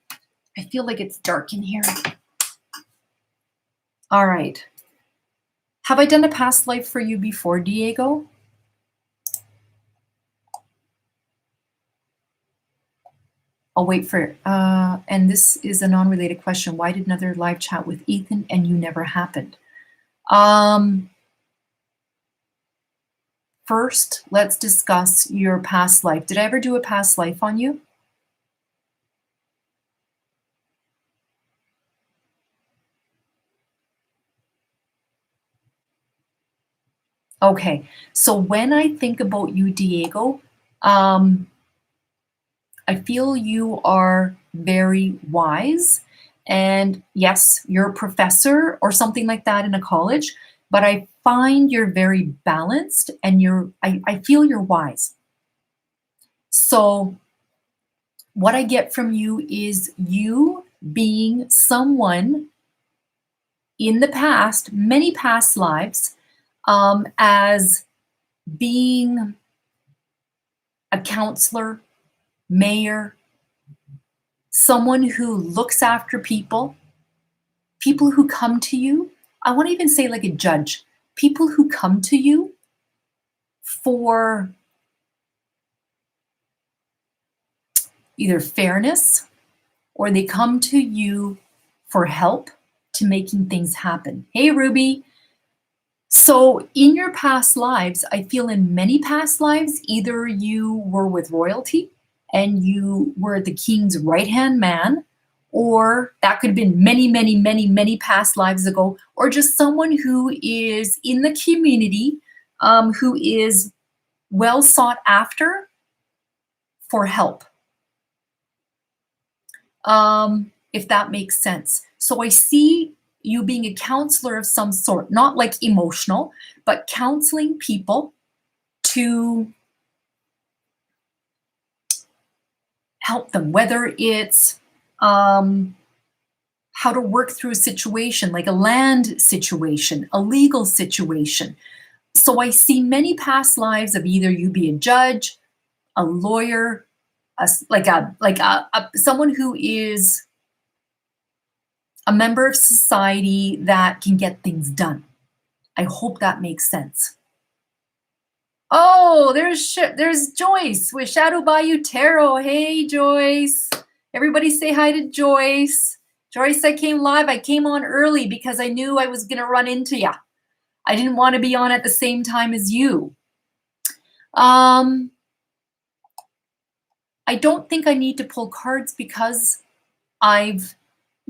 S1: I feel like it's dark in here. All right. Have I done a past life for you before, Diego? I'll wait for it. And this is a non-related question. Why did another live chat with Ethan and you never happened? First, let's discuss your past life. Did I ever do a past life on you? Okay, so when I think about you, Diego, I feel you are very wise. And yes, you're a professor or something like that in a college, but I find you're very balanced and I feel you're wise. So what I get from you is you being someone in the past, many past lives, as being a counselor, mayor, someone who looks after people, people who come to you. I want to even say like a judge, people who come to you for either fairness or they come to you for help to making things happen. Hey, Ruby. So in your past lives, I feel in many past lives, either you were with royalty and you were the king's right-hand man, or that could have been many, many, many, many past lives ago, or just someone who is in the community, who is well sought after for help. If that makes sense. So I see you being a counselor of some sort, not like emotional, but counseling people to help them, whether it's how to work through a situation, like a land situation, a legal situation. So I see many past lives of either you be a judge, a lawyer, someone who is a member of society that can get things done. I hope that makes sense. Oh, there's Joyce with Shadow Bayou Tarot. Hey, Joyce. Everybody say hi to Joyce. Joyce, I came live. I came on early because I knew I was going to run into you. I didn't want to be on at the same time as you. I don't think I need to pull cards because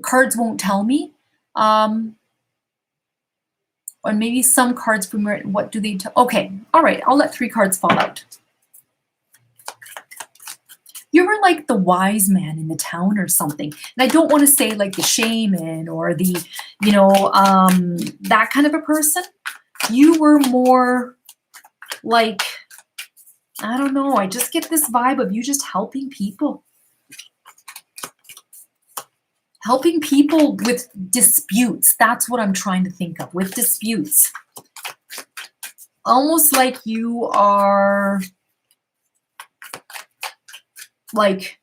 S1: cards won't tell me. Or maybe some cards from where, what do they tell? Okay, all right, I'll let 3 cards fall out. You were like the wise man in the town or something. And I don't want to say like the shaman or the, that kind of a person. You were more like, I don't know, I just get this vibe of you just helping people. Helping people with disputes. That's what I'm trying to think of, with disputes. Almost like you are like,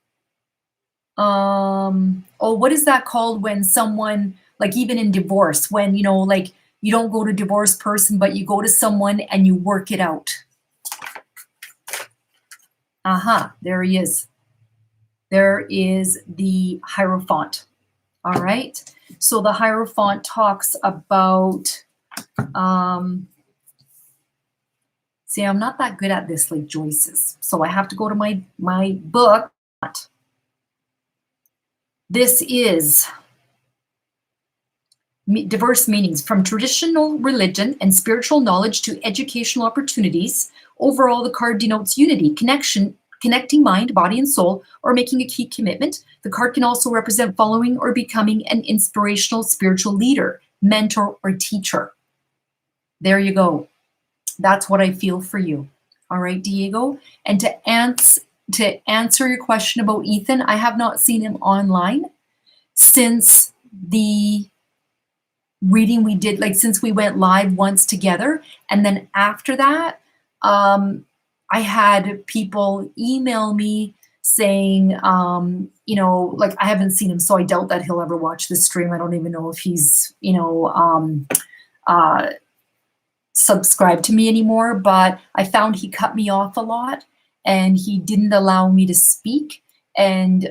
S1: what is that called when someone, like even in divorce, when, like you don't go to a divorced person, but you go to someone and you work it out. There he is. There is the Hierophant. All right. So the Hierophant talks about, see, I'm not that good at this like Joyce's. So I have to go to my book. This is diverse meanings from traditional religion and spiritual knowledge to educational opportunities. Overall, the card denotes unity, connecting mind, body, and soul, or making a key commitment. The card can also represent following or becoming an inspirational spiritual leader, mentor, or teacher. There you go. That's what I feel for you. All right, Diego. And to answer your question about Ethan, I have not seen him online since the reading we did, like since we went live once together. And then after that, I had people email me saying, like I haven't seen him, so I doubt that he'll ever watch the stream. I don't even know if he's, subscribed to me anymore, but I found he cut me off a lot and he didn't allow me to speak. And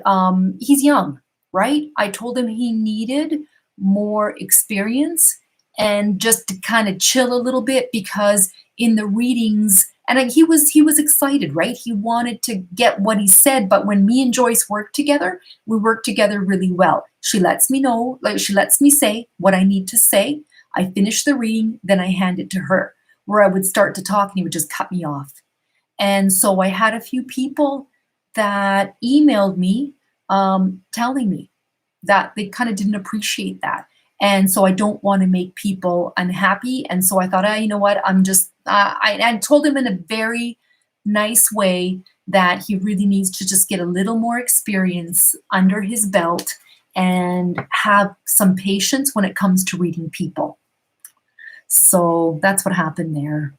S1: he's young, right? I told him he needed more experience and just to kind of chill a little bit because in the readings, and he was excited, right? He wanted to get what he said, but when me and Joyce work together, we work together really well. She lets me know, like she lets me say what I need to say. I finish the reading, then I hand it to her. Where I would start to talk and he would just cut me off. And so I had a few people that emailed me telling me that they kind of didn't appreciate that. And so I don't want to make people unhappy. And so I thought, you know what? I told him in a very nice way that he really needs to just get a little more experience under his belt and have some patience when it comes to reading people. So that's what happened there.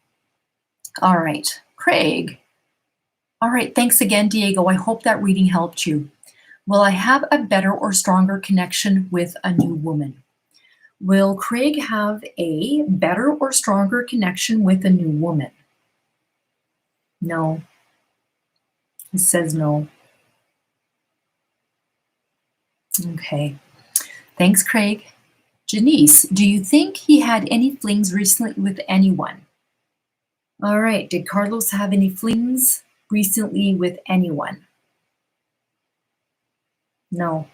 S1: All right, Craig. All right, thanks again, Diego. I hope that reading helped you. Will I have a better or stronger connection with a new woman? Will Craig have a better or stronger connection with a new woman? No. He says no. Okay. Thanks, Craig. Janice, do you think he had any flings recently with anyone? All right. Did Carlos have any flings recently with anyone? No.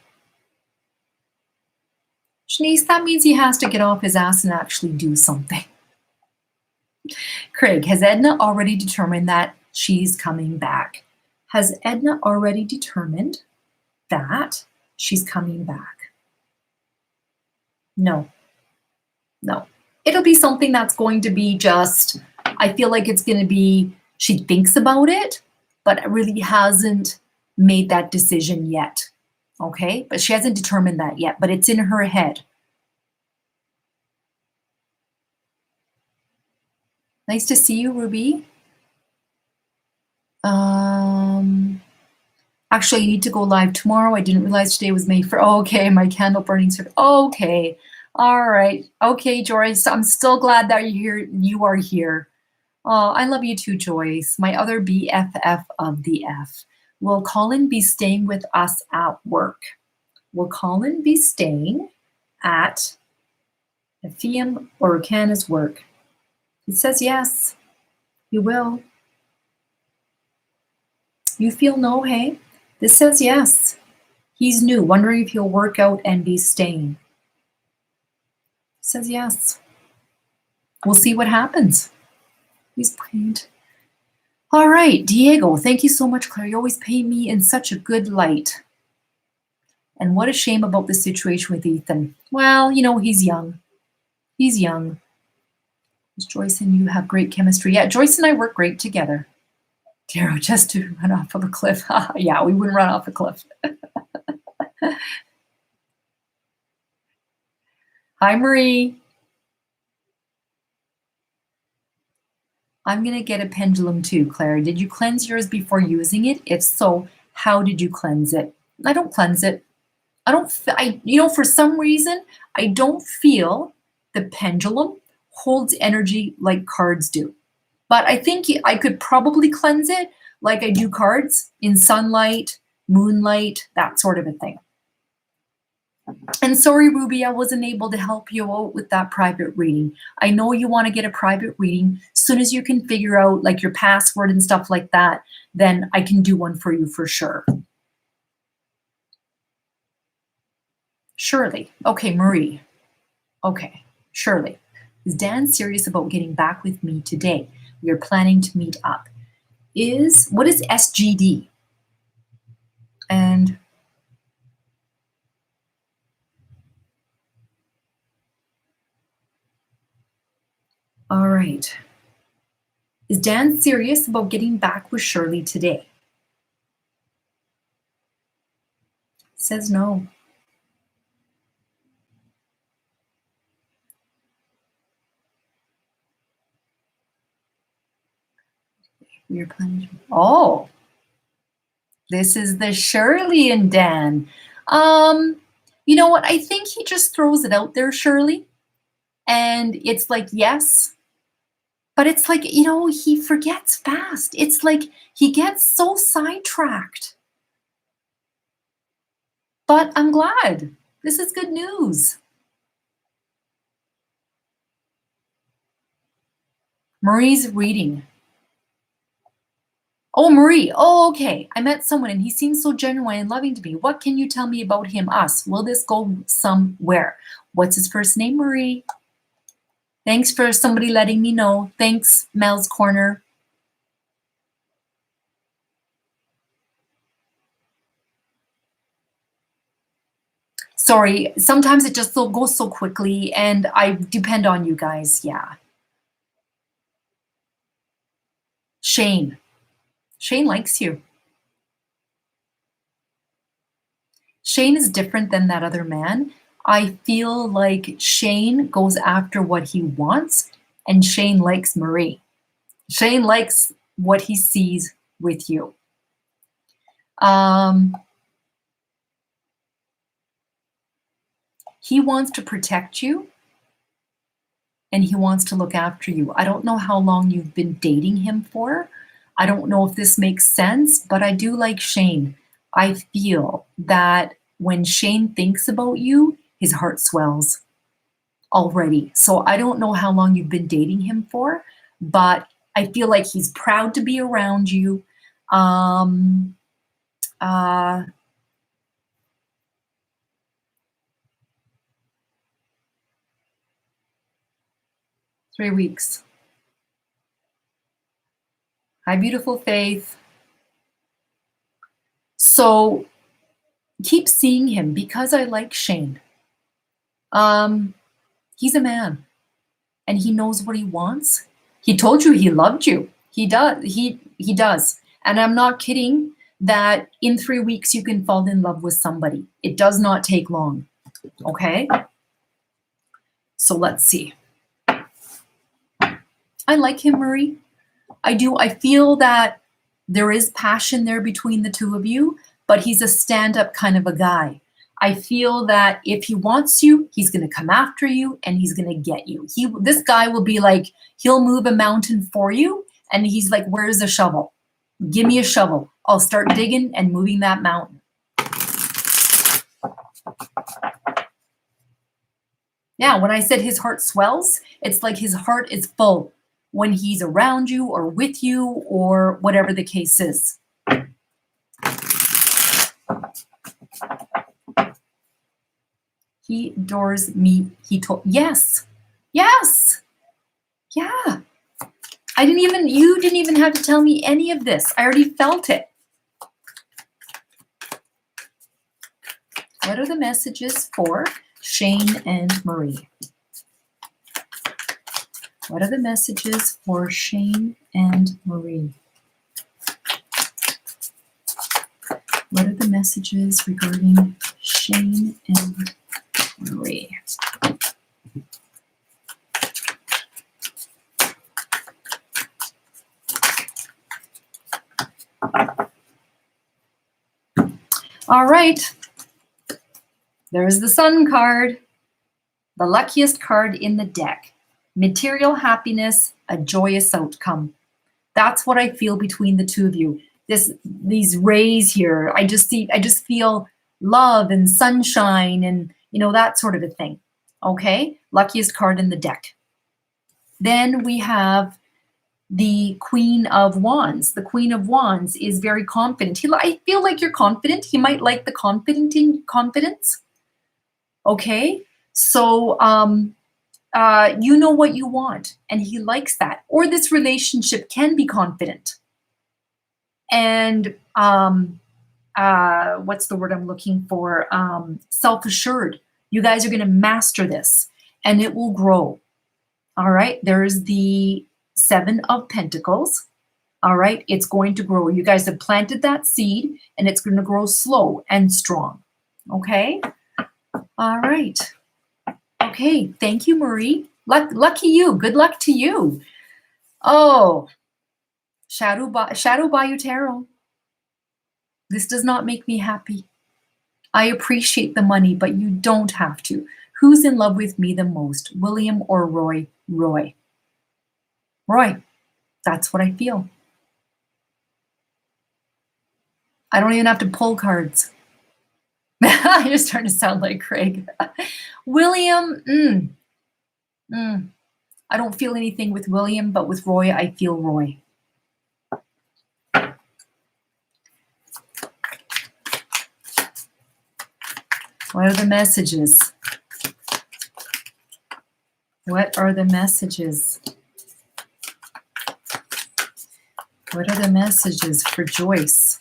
S1: Shanice, that means he has to get off his ass and actually do something. Craig, has Edna already determined that she's coming back? Has Edna already determined that she's coming back? No. No. It'll be something that's going to be just, I feel like it's going to be, she thinks about it, but really hasn't made that decision yet. Okay? But she hasn't determined that yet, but it's in her head. Nice to see you, Ruby. Actually, I need to go live tomorrow. I didn't realize today was May 1st. Oh, okay, my candle burning service. Okay. All right. Okay, Joyce. I'm still glad that you are here. Oh, I love you too, Joyce. My other BFF of the F. Will Colin be staying with us at work? Will Colin be staying at Ephraim or Rucana's work? He says yes. He will. You feel no, hey? This says yes. He's new, wondering if he'll work out and be staying. Says yes. We'll see what happens. He's paid. All right, Diego, thank you so much, Claire. You always paint me in such a good light. And what a shame about the situation with Ethan. Well, you know, he's young. He's young. Joyce and you have great chemistry. Yeah, Joyce and I work great together. Darrow, just to run off of a cliff. Yeah, we wouldn't run off a cliff. Hi, Marie. I'm going to get a pendulum too, Claire. Did you cleanse yours before using it? If so, how did you cleanse it? I don't cleanse it. For some reason, I don't feel the pendulum holds energy like cards do. But I think I could probably cleanse it like I do cards in sunlight, moonlight, that sort of a thing. And sorry, Ruby, I wasn't able to help you out with that private reading. I know you want to get a private reading. As soon as you can figure out like your password and stuff like that, then I can do one for you for sure. Shirley. Okay, Marie. Okay, Shirley. Is Dan serious about getting back with me today? We are planning to meet up. What is SGD? And all right. Is Dan serious about getting back with Shirley today? Says no. We are planning. Oh, this is the Shirley and Dan. You know what? I think he just throws it out there, Shirley. And it's like, yes. But it's like, you know, he forgets fast. It's like he gets so sidetracked. But I'm glad. This is good news. Marie's reading. Oh, Marie. Oh, okay. I met someone and he seems so genuine and loving to me. What can you tell me about him, us? Will this go somewhere? What's his first name, Marie? Thanks for somebody letting me know. Thanks, Mel's Corner. Sorry, sometimes it just goes so quickly and I depend on you guys. Yeah. Shane. Shane likes you. Shane is different than that other man. I feel like Shane goes after what he wants, and Shane likes Marie. Shane likes what he sees with you. He wants to protect you, and he wants to look after you. I don't know how long you've been dating him for. I don't know if this makes sense, but I do like Shane. I feel that when Shane thinks about you, his heart swells already. So I don't know how long you've been dating him for, but I feel like he's proud to be around you. Uh, 3 weeks. Hi, beautiful Faith. So keep seeing him because I like Shane. He's a man and he knows what he wants. He told you he loved you. He does. He does. And I'm not kidding that in 3 weeks you can fall in love with somebody. It does not take long. Okay? So let's see. I like him, Marie. I do. I feel that there is passion there between the two of you, but he's a stand-up kind of a guy. I feel that if he wants you, he's going to come after you and he's going to get you. This guy will be like, he'll move a mountain for you and he's like, where's the shovel? Give me a shovel. I'll start digging and moving that mountain. Yeah, when I said his heart swells, it's like his heart is full when he's around you or with you or whatever the case is. He adores me. He told, yes, yes, yeah. You didn't even have to tell me any of this. I already felt it. What are the messages for Shane and Marie? What are the messages for Shane and Marie? What are the messages regarding Shane and Marie? All right. There's the Sun card, the luckiest card in the deck. Material happiness, a joyous outcome. That's what I feel between the two of you. These rays here, I just feel love and sunshine and that sort of a thing. Okay, luckiest card in the deck. Then we have the Queen of Wands. The Queen of Wands is very confident. I feel like you're confident. He might like the confidence. Okay, so you know what you want, and he likes that. Or this relationship can be confident. And what's the word I'm looking for? Self-assured. You guys are going to master this, and it will grow. All right. There's the 7 of Pentacles. All right. It's going to grow. You guys have planted that seed, and it's going to grow slow and strong. Okay. All right. Okay. Thank you, Marie. Lucky you. Good luck to you. Oh, Shadow Bayou Tarot. This does not make me happy. I appreciate the money, but you don't have to. Who's in love with me the most, William or Roy? Roy. Roy. That's what I feel. I don't even have to pull cards. You're starting to sound like Craig. William, I don't feel anything with William, but with Roy, I feel Roy. What are the messages? What are the messages? What are the messages for Joyce?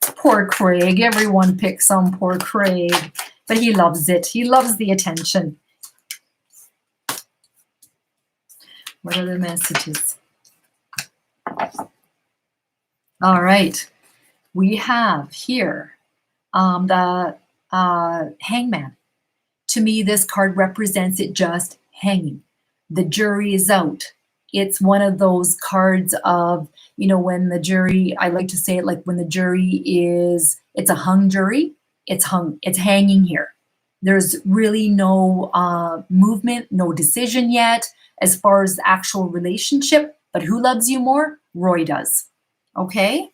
S1: Poor Craig. Everyone picks on poor Craig, but he loves it. He loves the attention. What are the messages? All right. We have here the Hangman. To me, this card represents it just hanging. The jury is out. It's one of those cards of, you know, when the jury, I like to say it like when the jury is, it's a hung jury, it's hung, it's hanging here. There's really no movement, no decision yet as far as the actual relationship, but who loves you more? Roy does. Okay?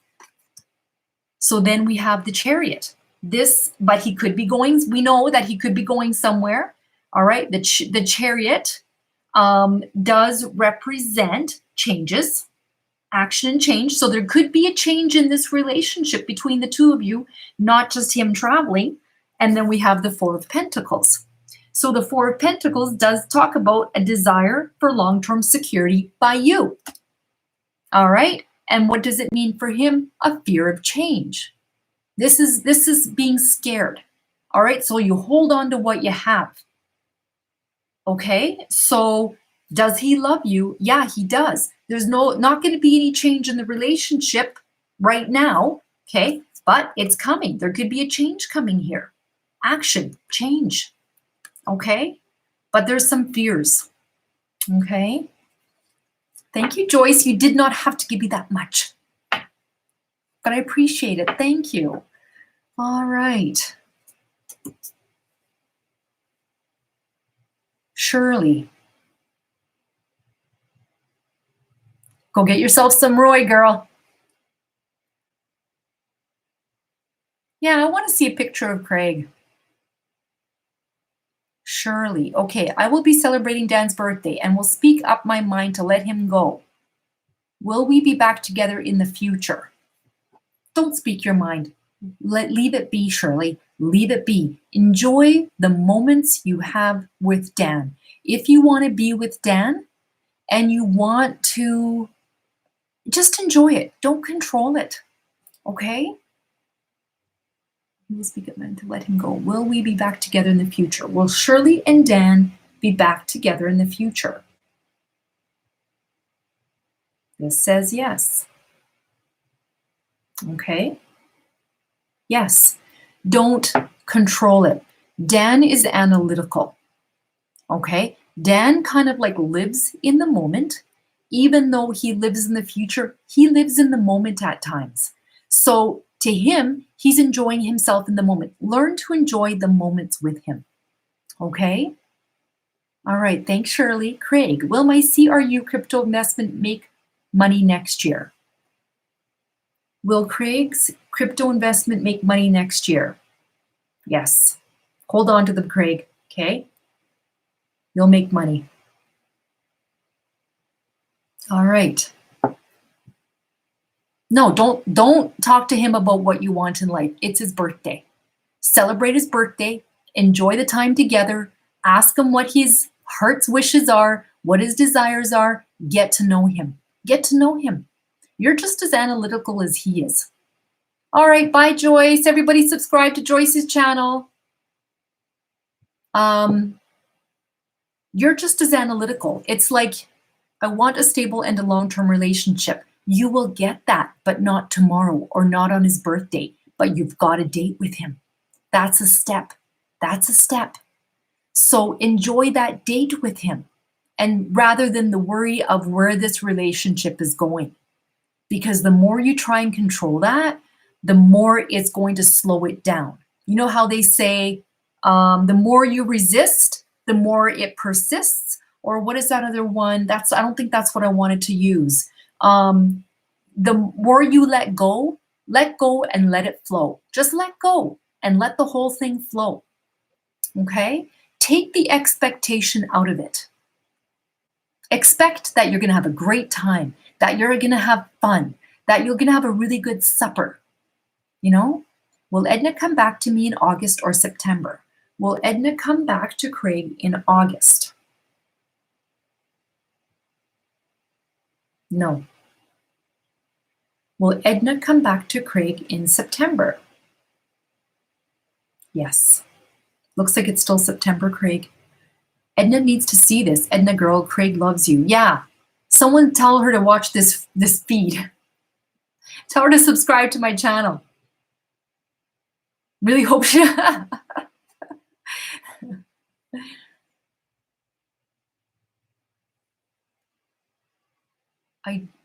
S1: So then we have the Chariot. This, but he could be going, we know that he could be going somewhere. All right, the Chariot does represent changes, action and change. So there could be a change in this relationship between the two of you, not just him traveling. And then we have the Four of Pentacles. So the Four of Pentacles does talk about a desire for long-term security by you. All right, and what does it mean for him? A fear of change. This is being scared. All right, so you hold on to what you have. Okay, so does he love you? Yeah, he does. There's not going to be any change in the relationship right now. Okay, but it's coming. There could be a change coming here. Action, change. Okay, but there's some fears. Okay, thank you, Joyce. You did not have to give me that much, but I appreciate it. Thank you. All right. Shirley. Go get yourself some Roy, girl. Yeah, I want to see a picture of Craig. Shirley. Okay, I will be celebrating Dan's birthday and will speak up my mind to let him go. Will we be back together in the future? Don't speak your mind. Leave it be, Shirley. Leave it be. Enjoy the moments you have with Dan. If you want to be with Dan and you want to just enjoy it, don't control it. Okay? We'll speak it meant to let him go. Will we be back together in the future? Will Shirley and Dan be back together in the future? This says yes. Okay. Yes. Don't control it. Dan is analytical. Okay. Dan kind of like lives in the moment. Even though he lives in the future, he lives in the moment at times. So to him, he's enjoying himself in the moment. Learn to enjoy the moments with him. Okay? All right. Thanks, Shirley. Craig, will my CRU crypto investment make money next year? Will Craig's crypto investment make money next year? Yes. Hold on to them, Craig. Okay? You'll make money. All right. No, don't talk to him about what you want in life. It's his birthday. Celebrate his birthday. Enjoy the time together. Ask him what his heart's wishes are, what his desires are. Get to know him. Get to know him. You're just as analytical as he is. All right, bye, Joyce. Everybody subscribe to Joyce's channel. You're just as analytical. It's like, I want a stable and a long-term relationship. You will get that, but not tomorrow or not on his birthday. But you've got a date with him. That's a step. That's a step. So enjoy that date with him. And rather than the worry of where this relationship is going. Because the more you try and control that, the more it's going to slow it down. You know how they say, the more you resist, the more it persists? Or what is that other one? I don't think that's what I wanted to use. The more you let go, Let go and let it flow. Just let go and let the whole thing flow. Okay? Take the expectation out of it. Expect that you're going to have a great time, that you're going to have fun, that you're going to have a really good supper. You know? Will Edna come back to me in August or September? Will Edna come back to Craig in August? No. Will Edna come back to Craig in September? Yes. Looks like it's still September, Craig. Edna needs to see this. Edna girl, Craig loves you. Yeah. Someone tell her to watch this feed. Tell her to subscribe to my channel. Really hope she...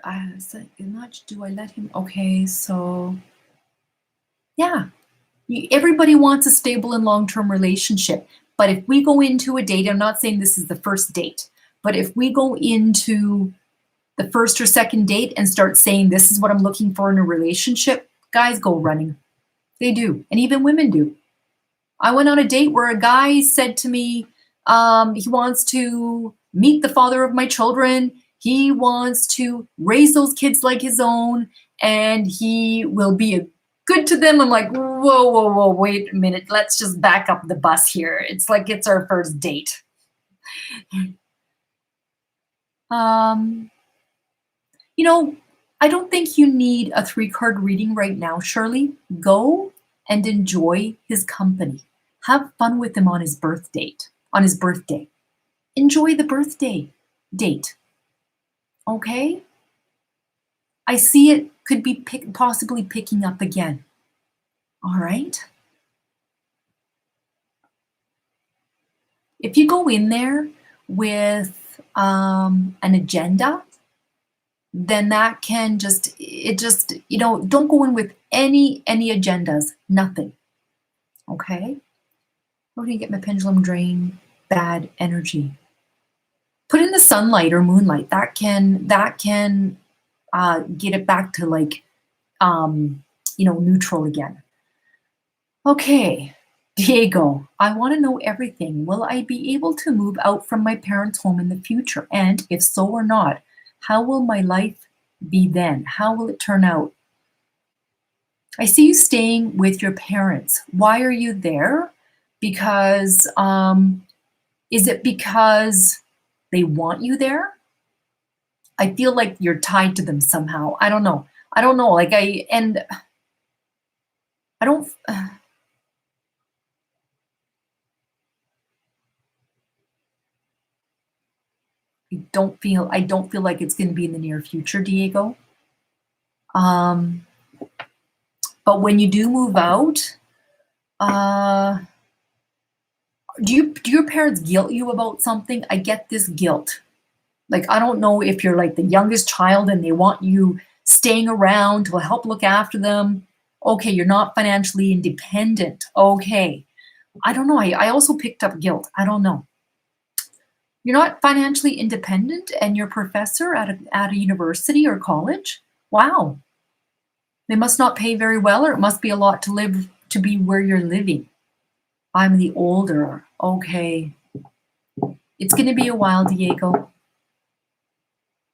S1: I said, much do I let him? Okay, so yeah. Everybody wants a stable and long-term relationship. But if we go into a date, I'm not saying this is the first date, but if we go into the first or second date and start saying, this is what I'm looking for in a relationship, guys go running. They do. And even women do. I went on a date where a guy said to me, he wants to meet the father of my children. He wants to raise those kids like his own, and he will be good to them. I'm like, whoa, wait a minute. Let's just back up the bus here. It's like it's our first date. You know, I don't think you need a 3-card reading right now, Shirley. Go and enjoy his company. Have fun with him on his birthday. Enjoy the birthday date. Okay? I see it could be possibly picking up again. All right? If you go in there with an agenda, then that can don't go in with any agendas, nothing. Okay? How do you get my pendulum drain? Bad energy. Put in the sunlight or moonlight. That can get it back to like, neutral again. Okay, Diego, I want to know everything. Will I be able to move out from my parents' home in the future? And if so or not, how will my life be then? How will it turn out? I see you staying with your parents. Why are you there? Because, is it because they want you there? I feel like you're tied to them somehow. I don't know. Like I don't feel like it's going to be in the near future, Diego. But when you do move out, do your parents guilt you about something? I get this guilt. Like, I don't know if you're like the youngest child and they want you staying around to help look after them. Okay, you're not financially independent. Okay. I don't know. I also picked up guilt. I don't know. You're not financially independent and you're a professor at a university or college? Wow. They must not pay very well, or it must be a lot to live to be where you're living. I'm the older. Okay. It's going to be a while, Diego.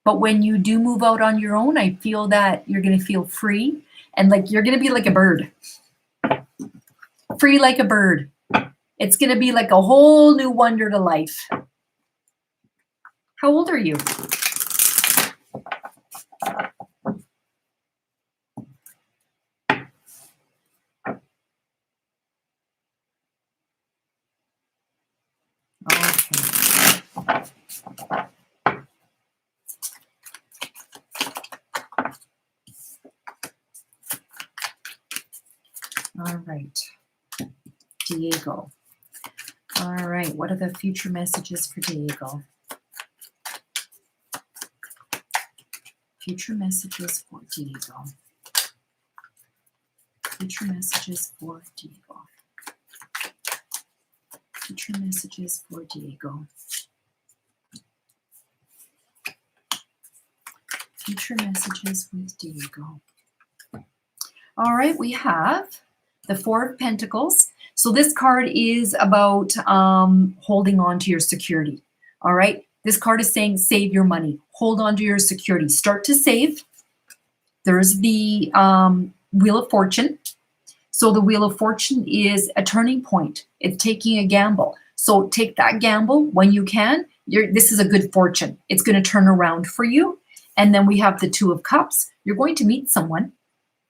S1: But when you do move out on your own, I feel that you're going to feel free and like you're going to be like a bird. Free like a bird. It's going to be like a whole new wonder to life. How old are you? Okay. All right. Diego. All right. What are the future messages for Diego? Future messages for Diego. Future messages for Diego. Future messages for Diego. Future messages with Diego. All right, we have the Four of Pentacles. So this card is about holding on to your security. All right, this card is saying save your money, hold on to your security, start to save. There's the Wheel of Fortune. So the Wheel of Fortune is a turning point. It's taking a gamble. So take that gamble when you can. This is a good fortune. It's going to turn around for you. And then we have the Two of Cups. You're going to meet someone.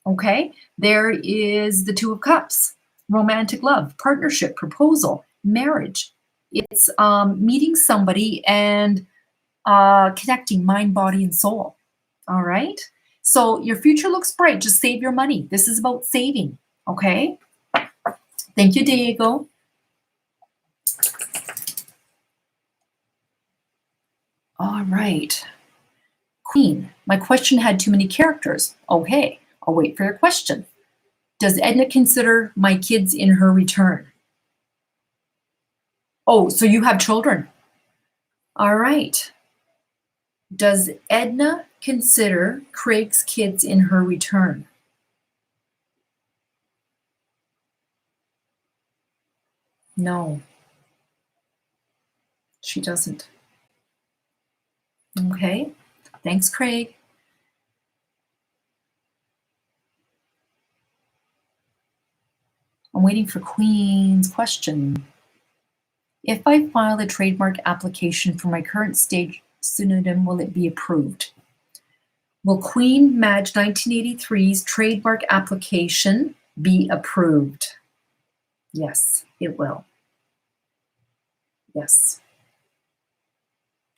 S1: Okay, there is the Two of Cups, romantic love, partnership, proposal, marriage. It's meeting somebody and connecting mind, body, and soul. All right, so your future looks bright. Just save your money. This is about saving. Okay, thank you, Diego. All right, Queen, my question had too many characters. Okay. I'll wait for your question. Does Edna consider my kids in her return? Oh, so you have children. All right. Does Edna consider Craig's kids in her return? No, she doesn't. Okay. Thanks, Craig. I'm waiting for Queen's question. If I file a trademark application for my current stage pseudonym, will it be approved? Will Queen Madge 1983's trademark application be approved? Yes, it will. Yes.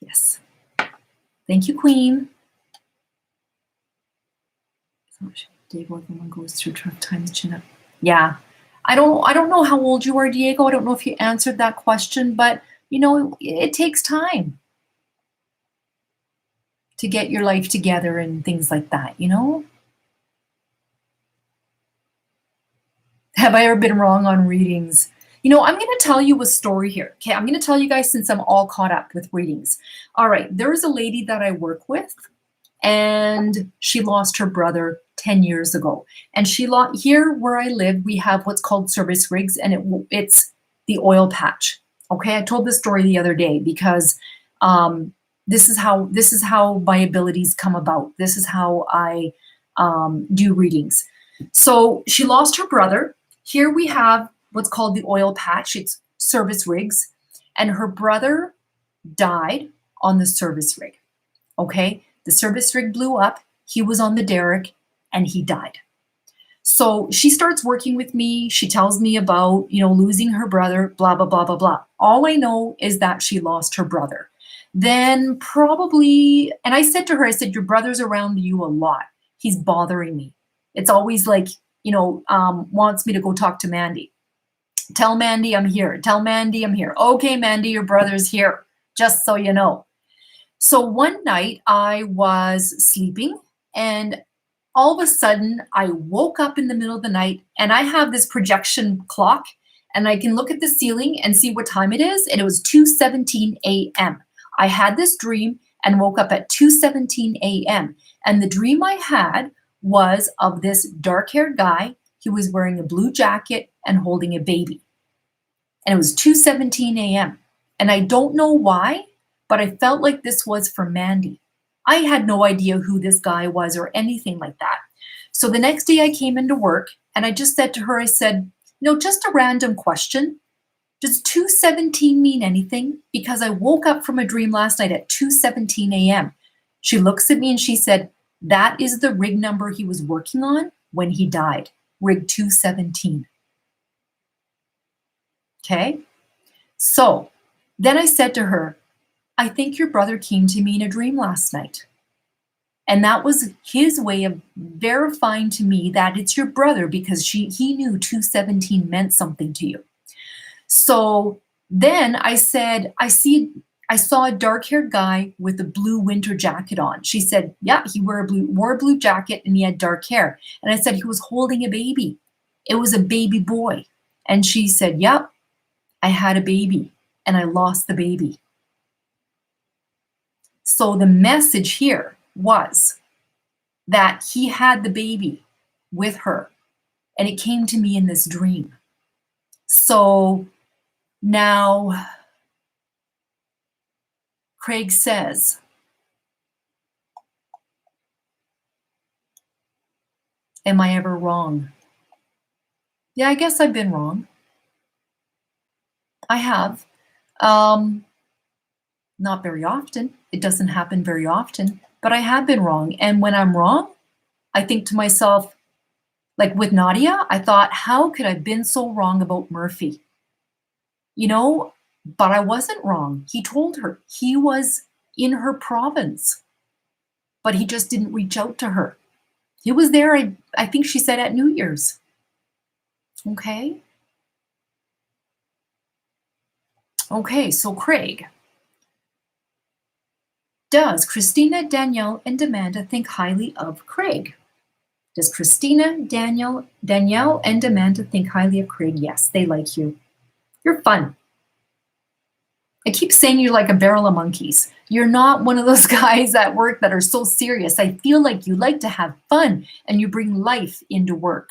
S1: Yes. Thank you, Queen. Diego, everyone goes through tough times. Yeah. I don't know how old you are, Diego. I don't know if you answered that question, but you know, it takes time to get your life together and things like that, you know? Have I ever been wrong on readings? You know, I'm going to tell you a story here. Okay, I'm going to tell you guys since I'm all caught up with readings. All right, there's a lady that I work with, and she lost her brother 10 years ago. And here where I live, we have what's called service rigs, and it's the oil patch. Okay, I told this story the other day because this is how my abilities come about. This is how I do readings. So she lost her brother. Here we have what's called the oil patch. It's service rigs, and her brother died on the service rig. Okay, the service rig blew up. He was on the derrick, and he died. So she starts working with me. She tells me about, you know, losing her brother, blah, blah, blah, blah, blah. All I know is that she lost her brother. Then probably, and I said to her, I said, your brother's around you a lot. He's bothering me. It's always like, you know, wants me to go talk to Mandy. Tell Mandy I'm here. Tell Mandy I'm here. Okay, Mandy, your brother's here, just so you know. So one night I was sleeping, and all of a sudden I woke up in the middle of the night, and I have this projection clock, and I can look at the ceiling and see what time it is, and it was 2:17 a.m. I had this dream and woke up at 2:17 a.m. And the dream I had was of this dark-haired guy. He was wearing a blue jacket and holding a baby. And it was 2:17 a.m. And I don't know why, but I felt like this was for Mandy. I had no idea who this guy was or anything like that. So the next day I came into work and I just said to her, I said, no, just a random question. Does 2:17 mean anything? Because I woke up from a dream last night at 2:17 a.m. She looks at me and she said, that is the rig number he was working on when he died, rig 217. Okay? So then I said to her, I think your brother came to me in a dream last night. And that was his way of verifying to me that it's your brother because he knew 217 meant something to you. So then I said, I saw a dark-haired guy with a blue winter jacket on. She said, yeah, he wore a blue jacket and he had dark hair. And I said, he was holding a baby. It was a baby boy. And she said, yep, I had a baby and I lost the baby. So the message here was that he had the baby with her and it came to me in this dream. So now Craig says, am I ever wrong? Yeah, I guess I've been wrong. I have. Not very often. It doesn't happen very often, but I have been wrong. And when I'm wrong, I think to myself, like with Nadia, I thought, how could I have been so wrong about Murphy? You know, but I wasn't wrong. He told her he was in her province, but he just didn't reach out to her. He was there, I think she said at New Year's. Okay. Okay, so Craig. Does Christina, Danielle, and Amanda think highly of Craig? Does Christina, Danielle, and Amanda think highly of Craig? Yes, they like you. You're fun. I keep saying you're like a barrel of monkeys. You're not one of those guys at work that are so serious. I feel like you like to have fun and you bring life into work.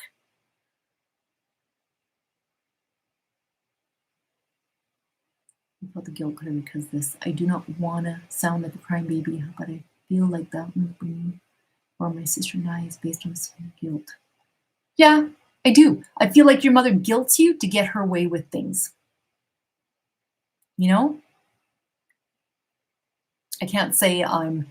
S1: I felt the guilt clearly because this. I do not want to sound like a crying baby, but I feel like that or my sister and I is based on some guilt. Yeah, I do. I feel like your mother guilts you to get her way with things. You know? I can't say I'm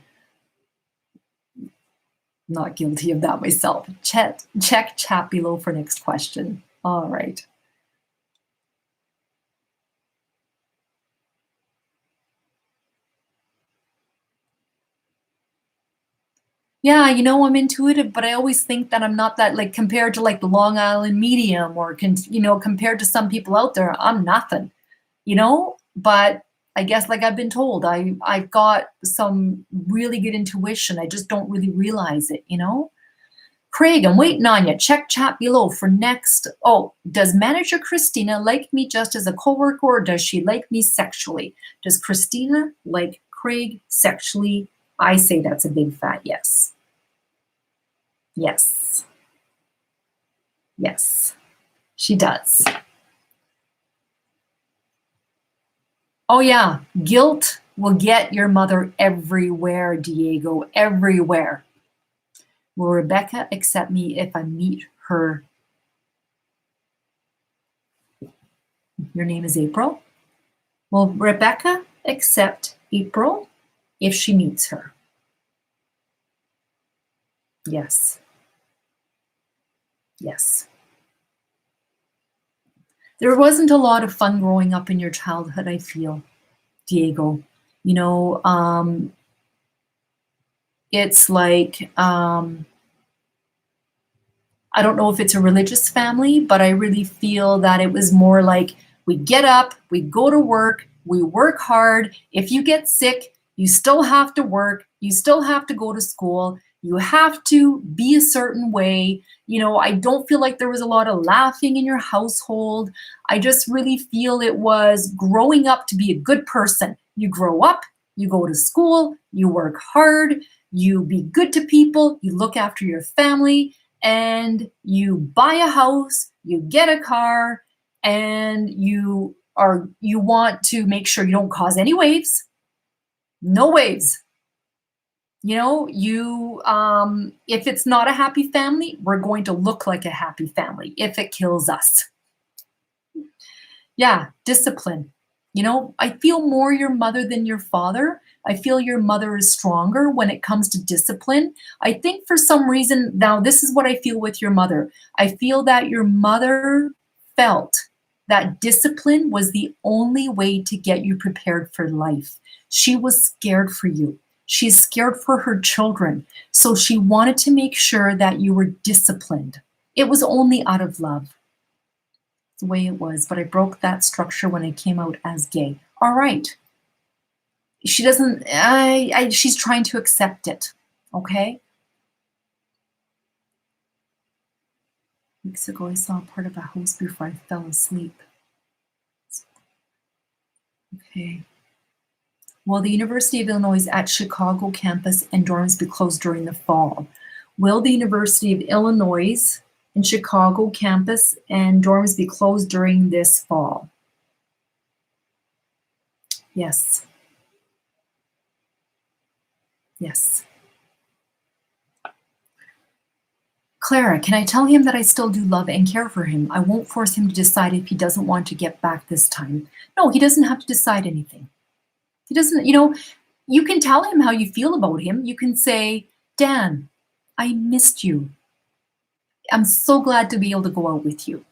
S1: not guilty of that myself. Check chat below for next question. All right. Yeah, you know, I'm intuitive, but I always think that I'm not that, like, compared to like the Long Island medium or, compared to some people out there, I'm nothing, but I guess like I've been told, I've got some really good intuition. I just don't really realize it, Craig, I'm waiting on you. Check chat below for next. Oh, does manager Christina like me just as a coworker or does she like me sexually? Does Christina like Craig sexually? I say that's a big fat yes. Yes. Yes, she does. Oh yeah, guilt will get your mother everywhere, Diego, everywhere. Will Rebecca accept me if I meet her? Your name is April? Will Rebecca accept April if she meets her? Yes. Yes. There wasn't a lot of fun growing up in your childhood, I feel, Diego. It's like, I don't know if it's a religious family, but I really feel that it was more like we get up, we go to work, we work hard. If you get sick, you still have to work, you still have to go to school, you have to be a certain way. I don't feel like there was a lot of laughing in your household. I just really feel it was growing up to be a good person. You grow up, you go to school, you work hard, you be good to people, you look after your family, and you buy a house, you get a car, and you want to make sure you don't cause any waves. No waves. If it's not a happy family, we're going to look like a happy family if it kills us. Yeah, discipline. I feel more your mother than your father. I feel your mother is stronger when it comes to discipline. I think for some reason, now this is what I feel with your mother. I feel that your mother felt that discipline was the only way to get you prepared for life. She was scared for you. She's scared for her children. So she wanted to make sure that you were disciplined. It was only out of love. The way it was, but I broke that structure when I came out as gay. All right. She doesn't, she's trying to accept it. Okay. Weeks ago, I saw part of a house before I fell asleep. Okay. Will the University of Illinois at Chicago campus and dorms be closed during the fall? Will the University of Illinois in Chicago campus and dorms be closed during this fall. Yes. Yes. Clara, can I tell him that I still do love and care for him? I won't force him to decide if he doesn't want to get back this time. No, he doesn't have to decide anything. He doesn't, you can tell him how you feel about him. You can say, Dan, I missed you. I'm so glad to be able to go out with you.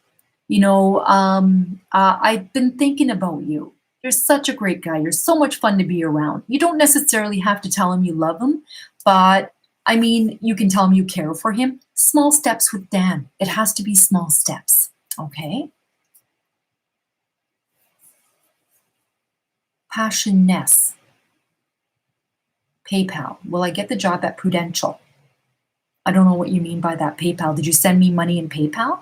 S1: I've been thinking about you. You're such a great guy. You're so much fun to be around. You don't necessarily have to tell him you love him, but I mean, you can tell him you care for him. Small steps with Dan. It has to be small steps. Okay? Passionness. PayPal. Will I get the job at Prudential? I don't know what you mean by that. PayPal. Did you send me money in PayPal?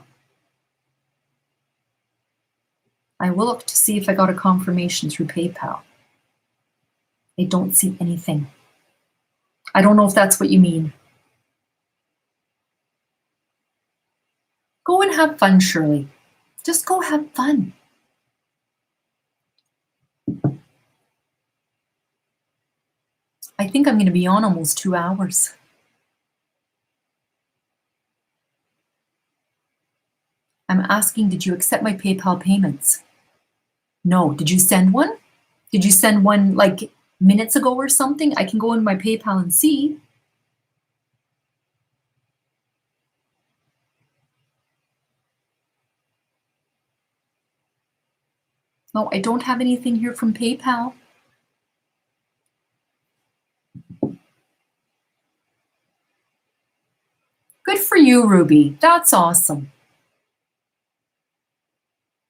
S1: I will look to see if I got a confirmation through PayPal. I don't see anything. I don't know if that's what you mean. Go and have fun, Shirley. Just go have fun. I think I'm going to be on almost 2 hours. I'm asking, did you accept my PayPal payments? No. Did you send one? Did you send one like minutes ago or something? I can go in my PayPal and see. No, I don't have anything here from PayPal. Good for you, Ruby. That's awesome.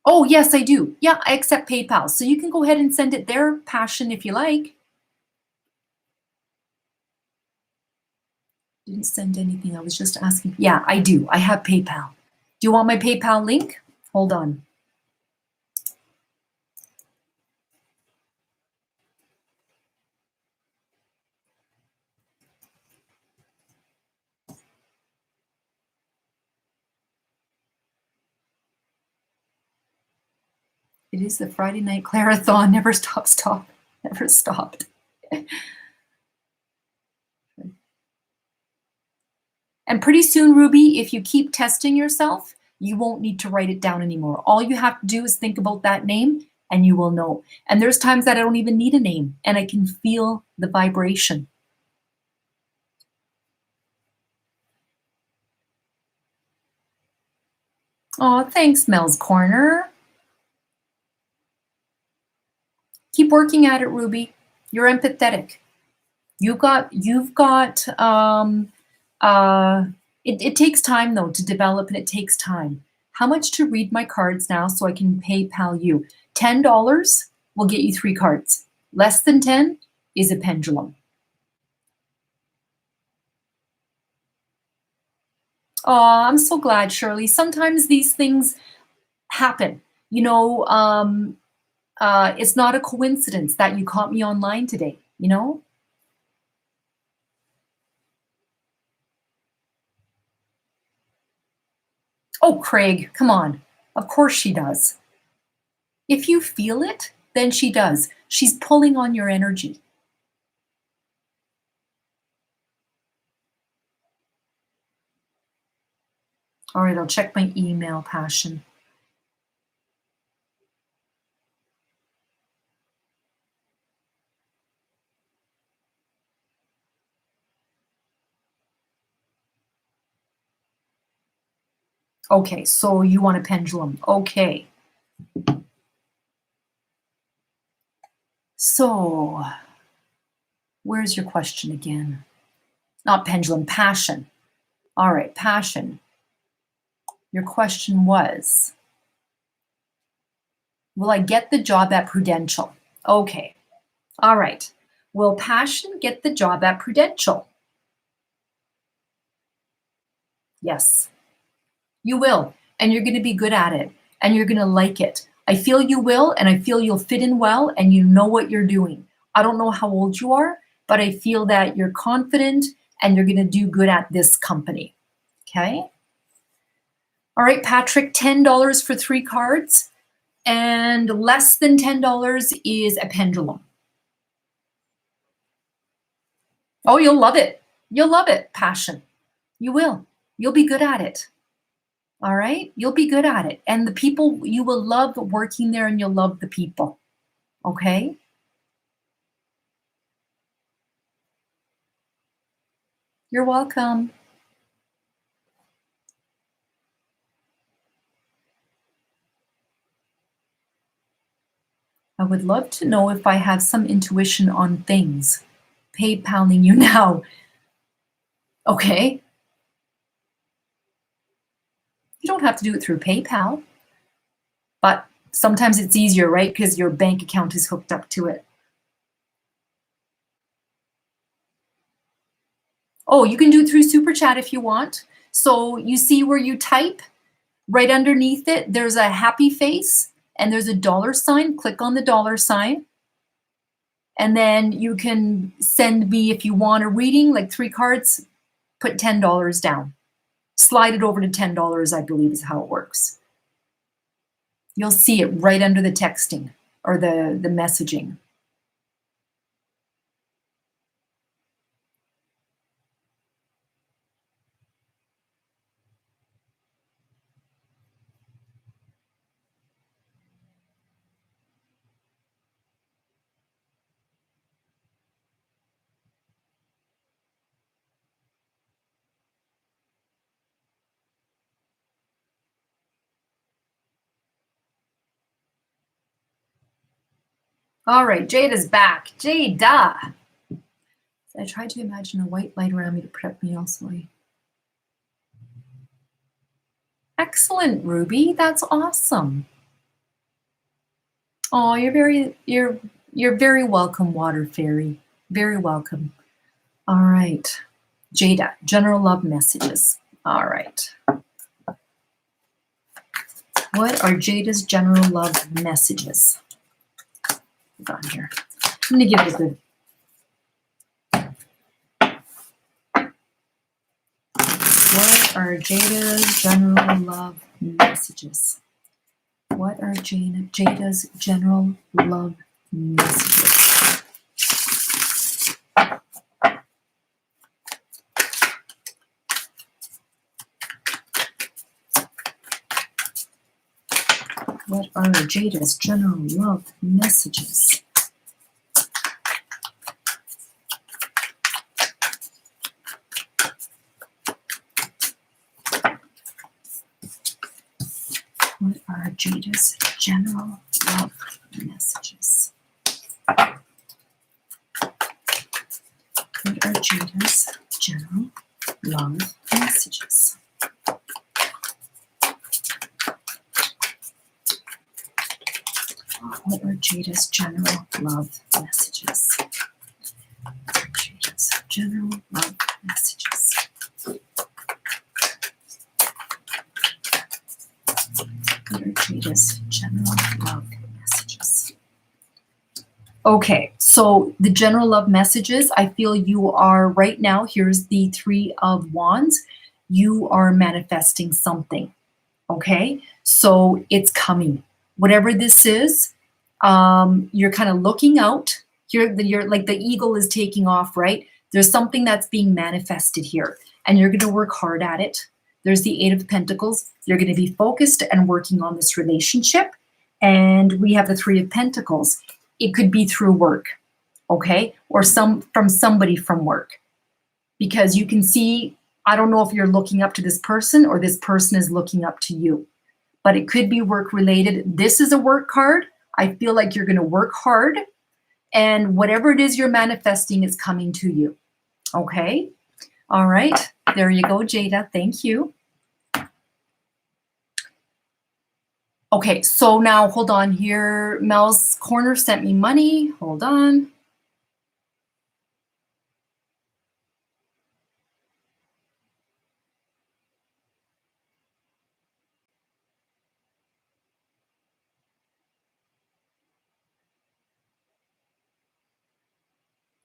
S1: Oh, yes, I do. Yeah, I accept PayPal. So you can go ahead and send it there, Passion, if you like. Didn't send anything. I was just asking. Yeah, I do. I have PayPal. Do you want my PayPal link? Hold on. It is the Friday night Clarathon. Never stop. Never stopped. And pretty soon, Ruby, if you keep testing yourself, you won't need to write it down anymore. All you have to do is think about that name and you will know. And there's times that I don't even need a name and I can feel the vibration. Oh, thanks, Mel's Corner. Keep working at it, Ruby. You're empathetic. It takes time though to develop, and it takes time. How much to read my cards now so I can PayPal you? $10 will get you 3 cards. Less than 10 is a pendulum. Oh, I'm so glad, Shirley. Sometimes these things happen. It's not a coincidence that you caught me online today, Oh, Craig, come on. Of course she does. If you feel it, then she does. She's pulling on your energy. All right, I'll check my email, Passion. Okay, so you want a pendulum. Okay. So, where's your question again? Not pendulum, passion. All right, passion. Your question was, will I get the job at Prudential? Okay. All right. Will passion get the job at Prudential? Yes. You will, and you're going to be good at it, and you're going to like it. I feel you will, and I feel you'll fit in well, and you know what you're doing. I don't know how old you are, but I feel that you're confident and you're going to do good at this company. Okay? All right, Patrick, $10 for 3 cards, and less than $10 is a pendulum. Oh, you'll love it. You'll love it, Passion. You will. You'll be good at it. All right? You'll be good at it. And the people, you will love working there and you'll love the people. Okay? You're welcome. I would love to know if I have some intuition on things. PayPaling you now. Okay. You don't have to do it through PayPal, but sometimes it's easier, right? Because your bank account is hooked up to it. Oh, you can do it through Superchat if you want. So you see where you type, right underneath it, there's a happy face and there's a $sign. Click on the $sign. And then you can send me, if you want a reading, like 3 cards, put $10 down. Slide it over to $10, I believe is how it works. You'll see it right under the texting or the messaging. All right, Jade is back. Jada. I tried to imagine a white light around me to protect me also. Excellent, Ruby. That's awesome. Oh, you're very welcome, Water Fairy. Very welcome. All right. Jada, general love messages. All right. What are Jada's general love messages? Hold on here. I'm going to give it a good. What are Jada's general love messages? What are Jada's general love messages? What are Jada's general love messages? What are Jada's general love messages? What are Jada's general love messages? What are Jada's general love messages? Jada's general love messages. What are Jada's general love messages? Okay, so the general love messages, I feel you are right now, here's the 3 of Wands. You are manifesting something, okay? So it's coming. Whatever this is, you're kind of looking out. You're like the eagle is taking off, right? There's something that's being manifested here, and you're going to work hard at it. There's the 8 of Pentacles. You're going to be focused and working on this relationship. And we have the 3 of Pentacles. It could be through work, okay? Or from somebody from work. Because you can see, I don't know if you're looking up to this person or this person is looking up to you. But it could be work related. This is a work card. I feel like you're going to work hard. And whatever it is you're manifesting is coming to you. Okay? All right. There you go, Jada. Thank you. Okay, so now hold on here. Mel's Corner sent me money. Hold on.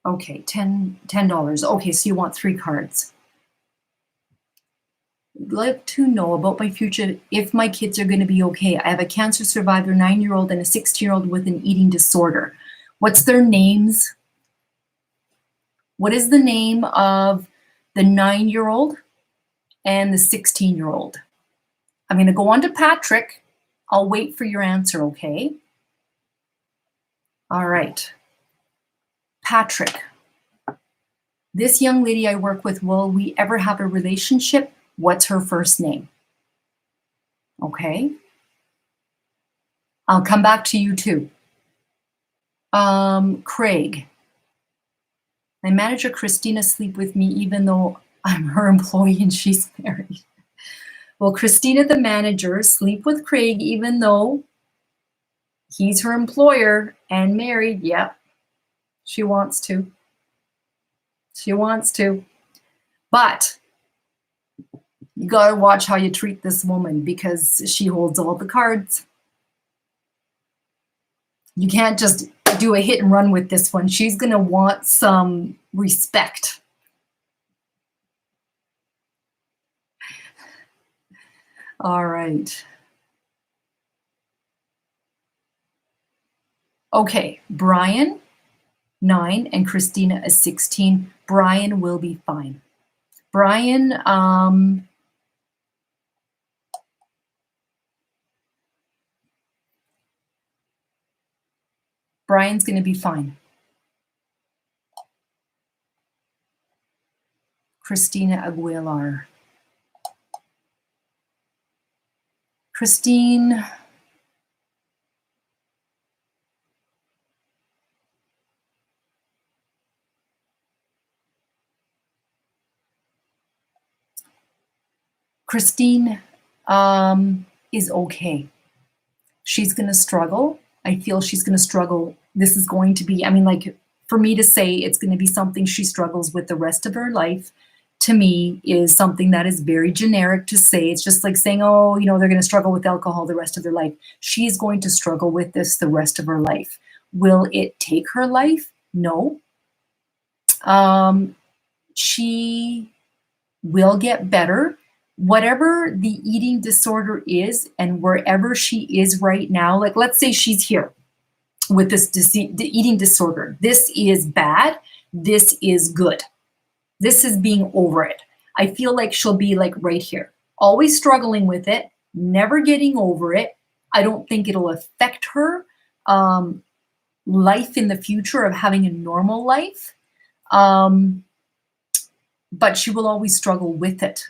S1: Okay, $10. Okay, so you want 3 cards. would like to know about my future if my kids are going to be okay. I have a cancer survivor, 9-year-old, and a 16-year-old with an eating disorder. What's their names? What is the name of the 9-year-old and the 16-year-old? I'm going to go on to Patrick. I'll wait for your answer, okay? All right. Patrick, this young lady I work with, will we ever have a relationship? What's her first name? Okay. I'll come back to you too. Craig, my manager Christina sleep with me even though I'm her employee and she's married. Will Christina, the manager, sleep with Craig even though he's her employer and married? Yep. She wants to. She wants to. But you gotta watch how you treat this woman because she holds all the cards. You can't just do a hit and run with this one. She's gonna want some respect. All right. Okay, Brian, 9, and Christina is 16. Brian will be fine. Brian, Brian's going to be fine. Christina Aguilar. Christine. Christine is okay. She's going to struggle. I feel she's going to struggle. This is going to be, I mean, like, for me to say it's going to be something she struggles with the rest of her life, to me, is something that is very generic to say. It's just like saying, oh, you know, they're going to struggle with alcohol the rest of their life. She's going to struggle with this the rest of her life. Will it take her life? No. She will get better. Whatever the eating disorder is and wherever she is right now, like let's say she's here with this eating disorder. This is bad. This is good. This is being over it. I feel like she'll be like right here, always struggling with it, never getting over it. I don't think it'll affect her life in the future of having a normal life. But she will always struggle with it.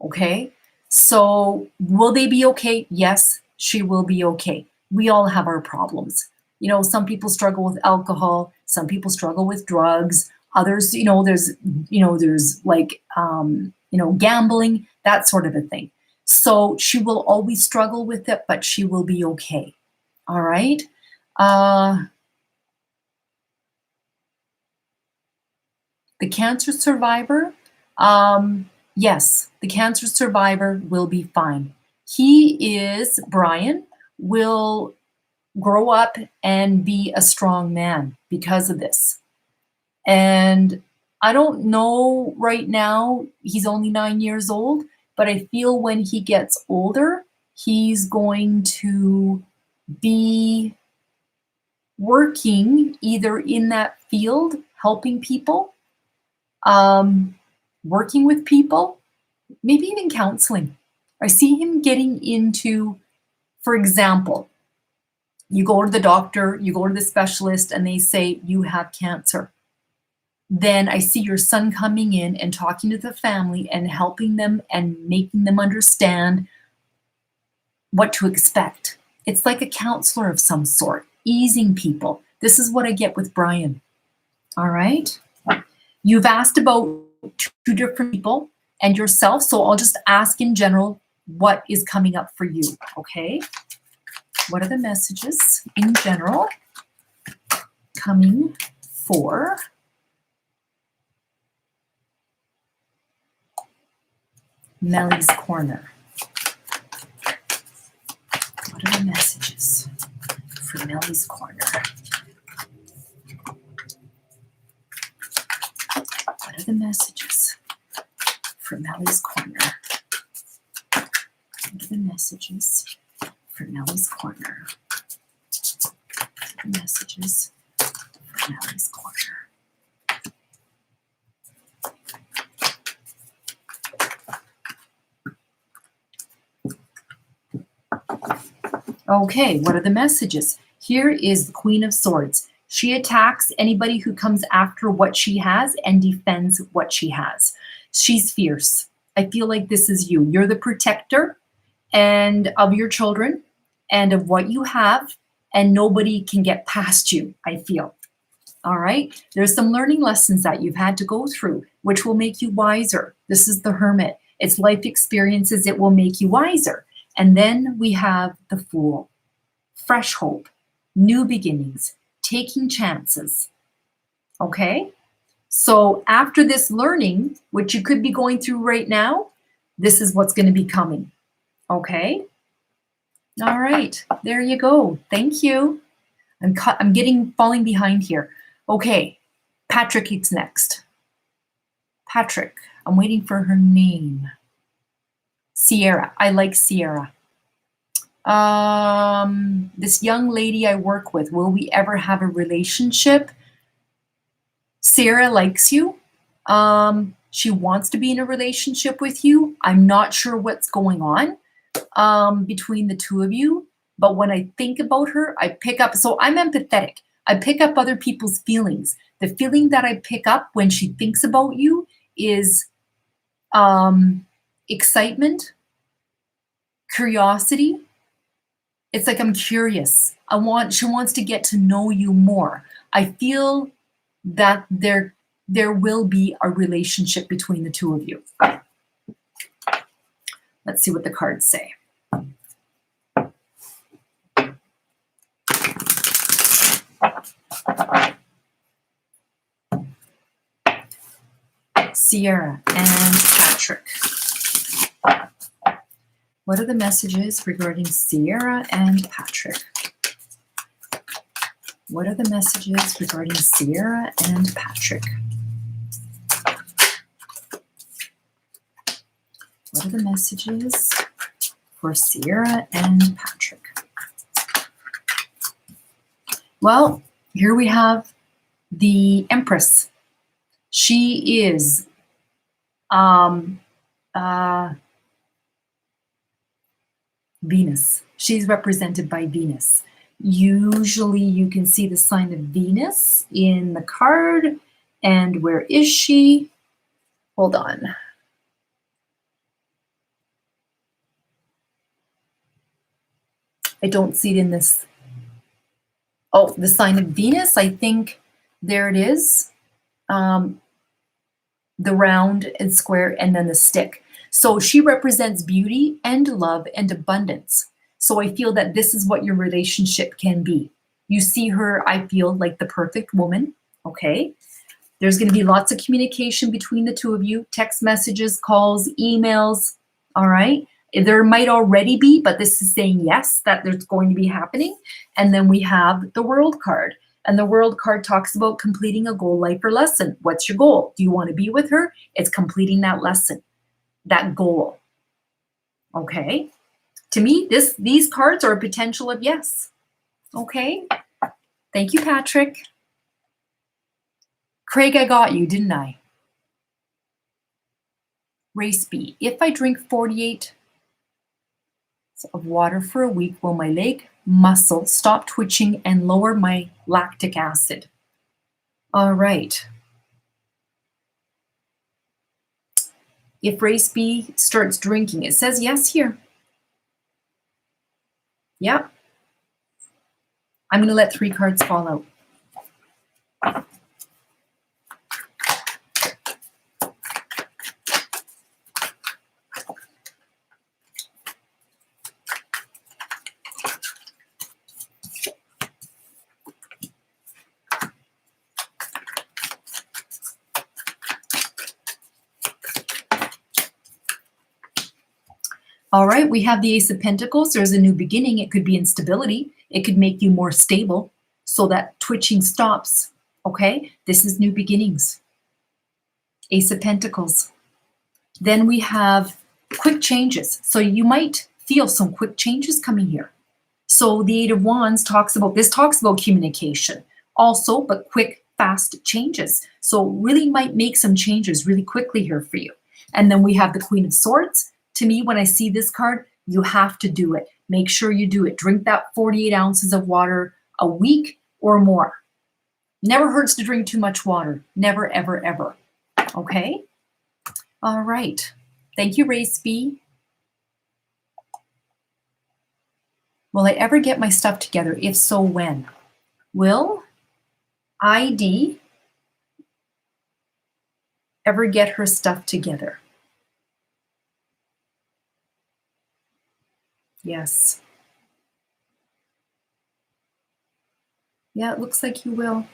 S1: Okay, so will they be okay? Yes, she will be okay. We all have our problems. You know, some people struggle with alcohol, some people struggle with drugs, others, you know, there's like, gambling, that sort of a thing. So she will always struggle with it, but she will be okay. All right. The cancer survivor, yes, the cancer survivor will be fine. Brian will grow up and be a strong man because of this. And I don't know right now, he's only 9 years old, but I feel when he gets older, he's going to be working either in that field, helping people, working with people, maybe even counseling. I see him getting into, for example, you go to the doctor, you go to the specialist, and they say you have cancer. Then I see your son coming in and talking to the family and helping them and making them understand what to expect. It's like a counselor of some sort, easing people. This is what I get with Brian. All right. You've asked about 2 different people and yourself, so I'll just ask in general what is coming up for you, okay? What are the messages in general coming for Melly's Corner? What are the messages for Melly's Corner? What are the messages for Melly's Corner? the messages for Nellie's Corner? Messages for Nellie's Corner. Okay, what are the messages? Here is the Queen of Swords. She attacks anybody who comes after what she has and defends what she has. She's fierce. I feel like this is you. You're the protector and of your children and of what you have, and nobody can get past you, I feel. All right? There's some learning lessons that you've had to go through, which will make you wiser. This is the Hermit. It's life experiences. It will make you wiser. And then we have the Fool. Fresh hope, new beginnings, taking chances. Okay? So after this learning, which you could be going through right now, this is what's going to be coming. Okay? All right. There you go. Thank you. I'm falling behind here. Okay. Patrick is next. Patrick. I'm waiting for her name. Sierra. I like Sierra. This young lady I work with, will we ever have a relationship? Sierra likes you. She wants to be in a relationship with you. I'm not sure what's going on between the two of you, but when I think about her, I pick up, so I'm empathetic. I pick up other people's feelings. The feeling that I pick up when she thinks about you is excitement, curiosity. It's like I'm curious. She wants to get to know you more. I feel that there will be a relationship between the two of you. Let's see what the cards say. Sierra and Patrick. What are the messages regarding Sierra and Patrick? What are the messages regarding Sierra and Patrick? What are the messages for Sierra and Patrick? Well, here we have the Empress. She is Venus. She's represented by Venus. Usually you can see the sign of Venus in the card. And where is she? Hold on. I don't see it in this. Oh, the sign of Venus, I think there it is. The round and square and then the stick. So she represents beauty and love and abundance. So I feel that this is what your relationship can be. You see her, I feel, like the perfect woman, okay? There's going to be lots of communication between the two of you, text messages, calls, emails, all right? There might already be, but this is saying yes, that there's going to be happening. And then we have the World card. And the World card talks about completing a goal, life, or lesson. What's your goal? Do you want to be with her? It's completing that lesson, that goal. Okay? To me, these cards are a potential of yes. Okay? Thank you, Patrick. Craig, I got you, didn't I? Race B. If I drink 48 of water for a week, will my leg muscle stop twitching and lower my lactic acid? All right. If race B starts drinking, it says yes here. Yeah. I'm going to let 3 cards fall out. All right, we have the Ace of Pentacles. There's a new beginning. It could be instability. It could make you more stable so that twitching stops, okay? This is new beginnings. Ace of Pentacles. Then we have quick changes. So you might feel some quick changes coming here. So the Eight of Wands talks about communication also, but quick, fast changes. So really might make some changes really quickly here for you. And then we have the Queen of Swords. To me, when I see this card, you have to do it. Make sure you do it. Drink that 48 ounces of water a week or more. Never hurts to drink too much water. Never, ever, ever. Okay? All right. Thank you, Race B. Will I ever get my stuff together? If so, when? Will ID ever get her stuff together? Yes. Yeah, it looks like you will.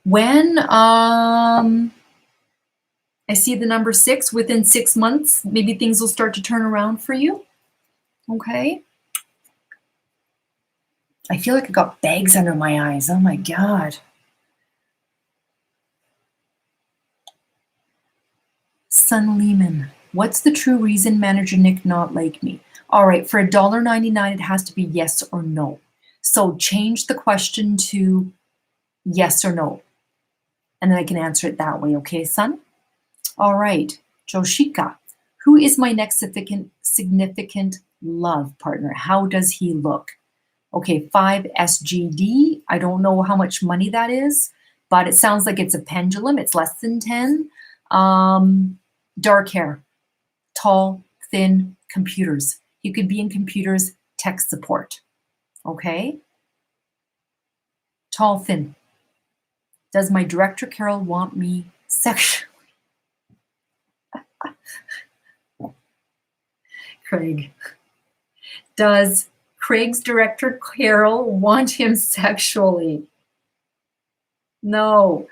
S1: When? I see the number 6. Within 6 months, maybe things will start to turn around for you. Okay. I feel like I got bags under my eyes. Oh my God. Sun Lehman. What's the true reason Manager Nick not like me? All right, for $1.99, it has to be yes or no. So change the question to yes or no. And then I can answer it that way, okay, son? All right, Joshika. Who is my next significant love partner? How does he look? Okay, 5 SGD. I don't know how much money that is, but it sounds like it's a pendulum. It's less than 10. Dark hair, tall, thin, computers. He could be in computers, tech support. Okay? Tall, thin. Does my director, Carol, want me sexually? Craig. Does Craig's director, Carol, want him sexually? No.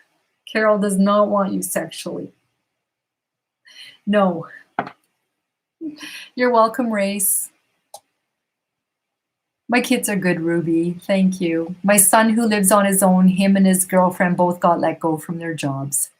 S1: Carol does not want you sexually. No. You're welcome, Race. My kids are good, Ruby. Thank you. My son who lives on his own, him and his girlfriend both got let go from their jobs.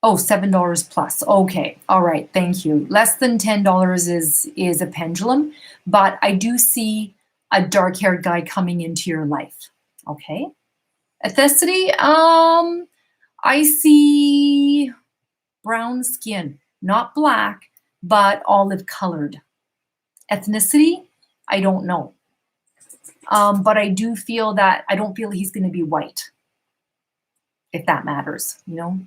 S1: Oh, $7 plus. Okay. All right. Thank you. Less than $10 is a pendulum, but I do see a dark-haired guy coming into your life. Okay. Ethnicity, I see brown skin, not black, but olive colored. Ethnicity, I don't know. But I do feel that I don't feel he's going to be white, if that matters, you know?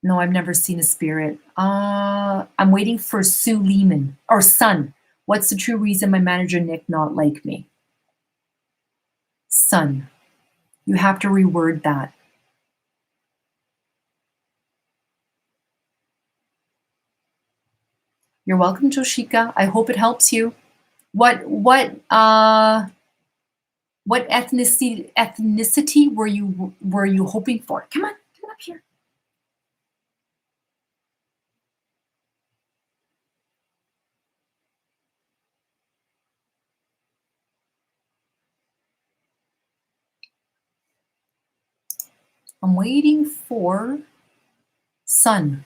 S1: No, I've never seen a spirit. I'm waiting for Sue Lehman, or Sun. What's the true reason my manager, Nick, not like me? Sun. You have to reword that. You're welcome, Joshika. I hope it helps you. What ethnicity were you hoping for? Come on up here. I'm waiting for Sun.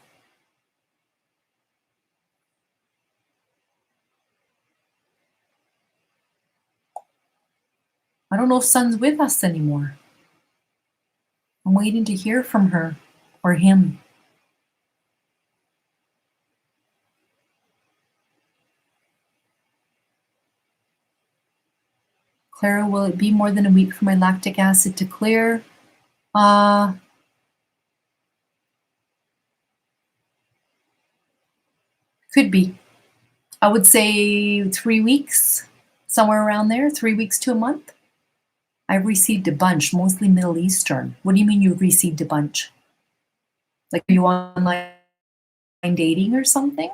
S1: I don't know if Sun's with us anymore. I'm waiting to hear from her or him. Clara, will it be more than a week for my lactic acid to clear? Could be. I would say 3 weeks, somewhere around there, 3 weeks to a month. I've received a bunch, mostly Middle Eastern. What do you mean you've received a bunch? Like, are you online dating or something?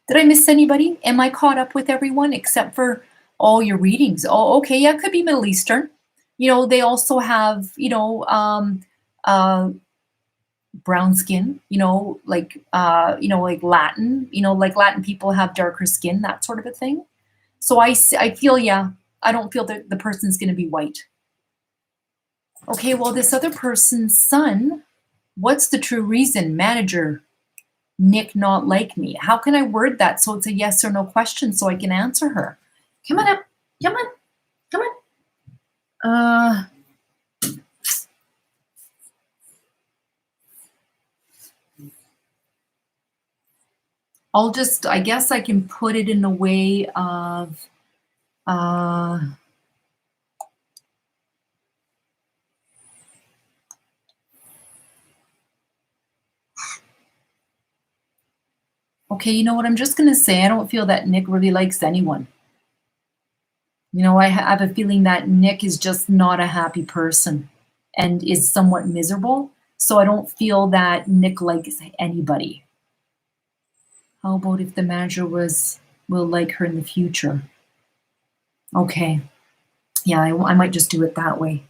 S1: Did I miss anybody? Am I caught up with everyone except for all your readings? Oh, okay. Yeah, it could be Middle Eastern. You know, they also have, brown skin, like like Latin, like Latin people have darker skin, that sort of a thing. So I feel, yeah, I don't feel that the person's going to be white. Okay, well, this other person's son, what's the true reason? Manager, Nick not like me. How can I word that so it's a yes or no question so I can answer her? Come on up. Come on. Come on. I guess I can put it in the way of, okay, you know what? I'm just going to say I don't feel that Nick really likes anyone. I have a feeling that Nick is just not a happy person and is somewhat miserable. So I don't feel that Nick likes anybody. How about if the manager will like her in the future? Okay. Yeah, I might just do it that way.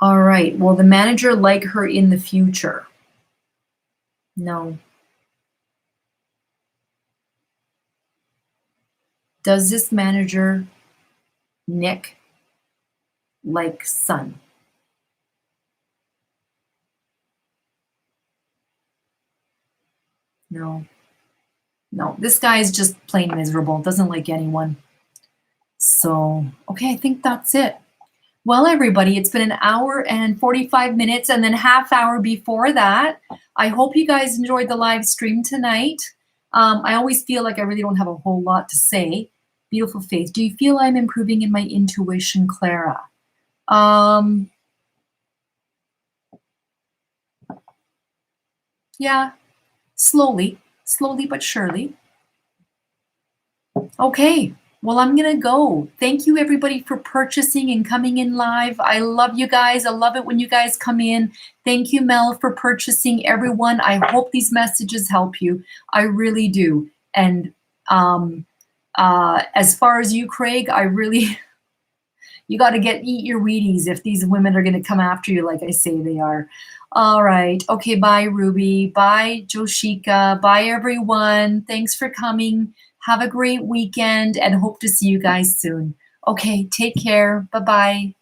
S1: All right. Will the manager like her in the future? No. Does this manager, Nick, like Sun? No. No. This guy is just plain miserable, doesn't like anyone. So, okay, I think that's it. Well, everybody, it's been an hour and 45 minutes and then half hour before that. I hope you guys enjoyed the live stream tonight. I always feel like I really don't have a whole lot to say. Beautiful Faith, do you feel I'm improving in my intuition, Clara? Yeah, slowly but surely. Okay. Well, I'm going to go. Thank you, everybody, for purchasing and coming in live. I love you guys. I love it when you guys come in. Thank you, Mel, for purchasing. Everyone, I hope these messages help you. I really do. And as far as you, Craig, you got to eat your Wheaties if these women are going to come after you like I say they are. All right. Okay, bye, Ruby. Bye, Joshika. Bye, everyone. Thanks for coming. Have a great weekend and hope to see you guys soon. Okay, take care. Bye-bye.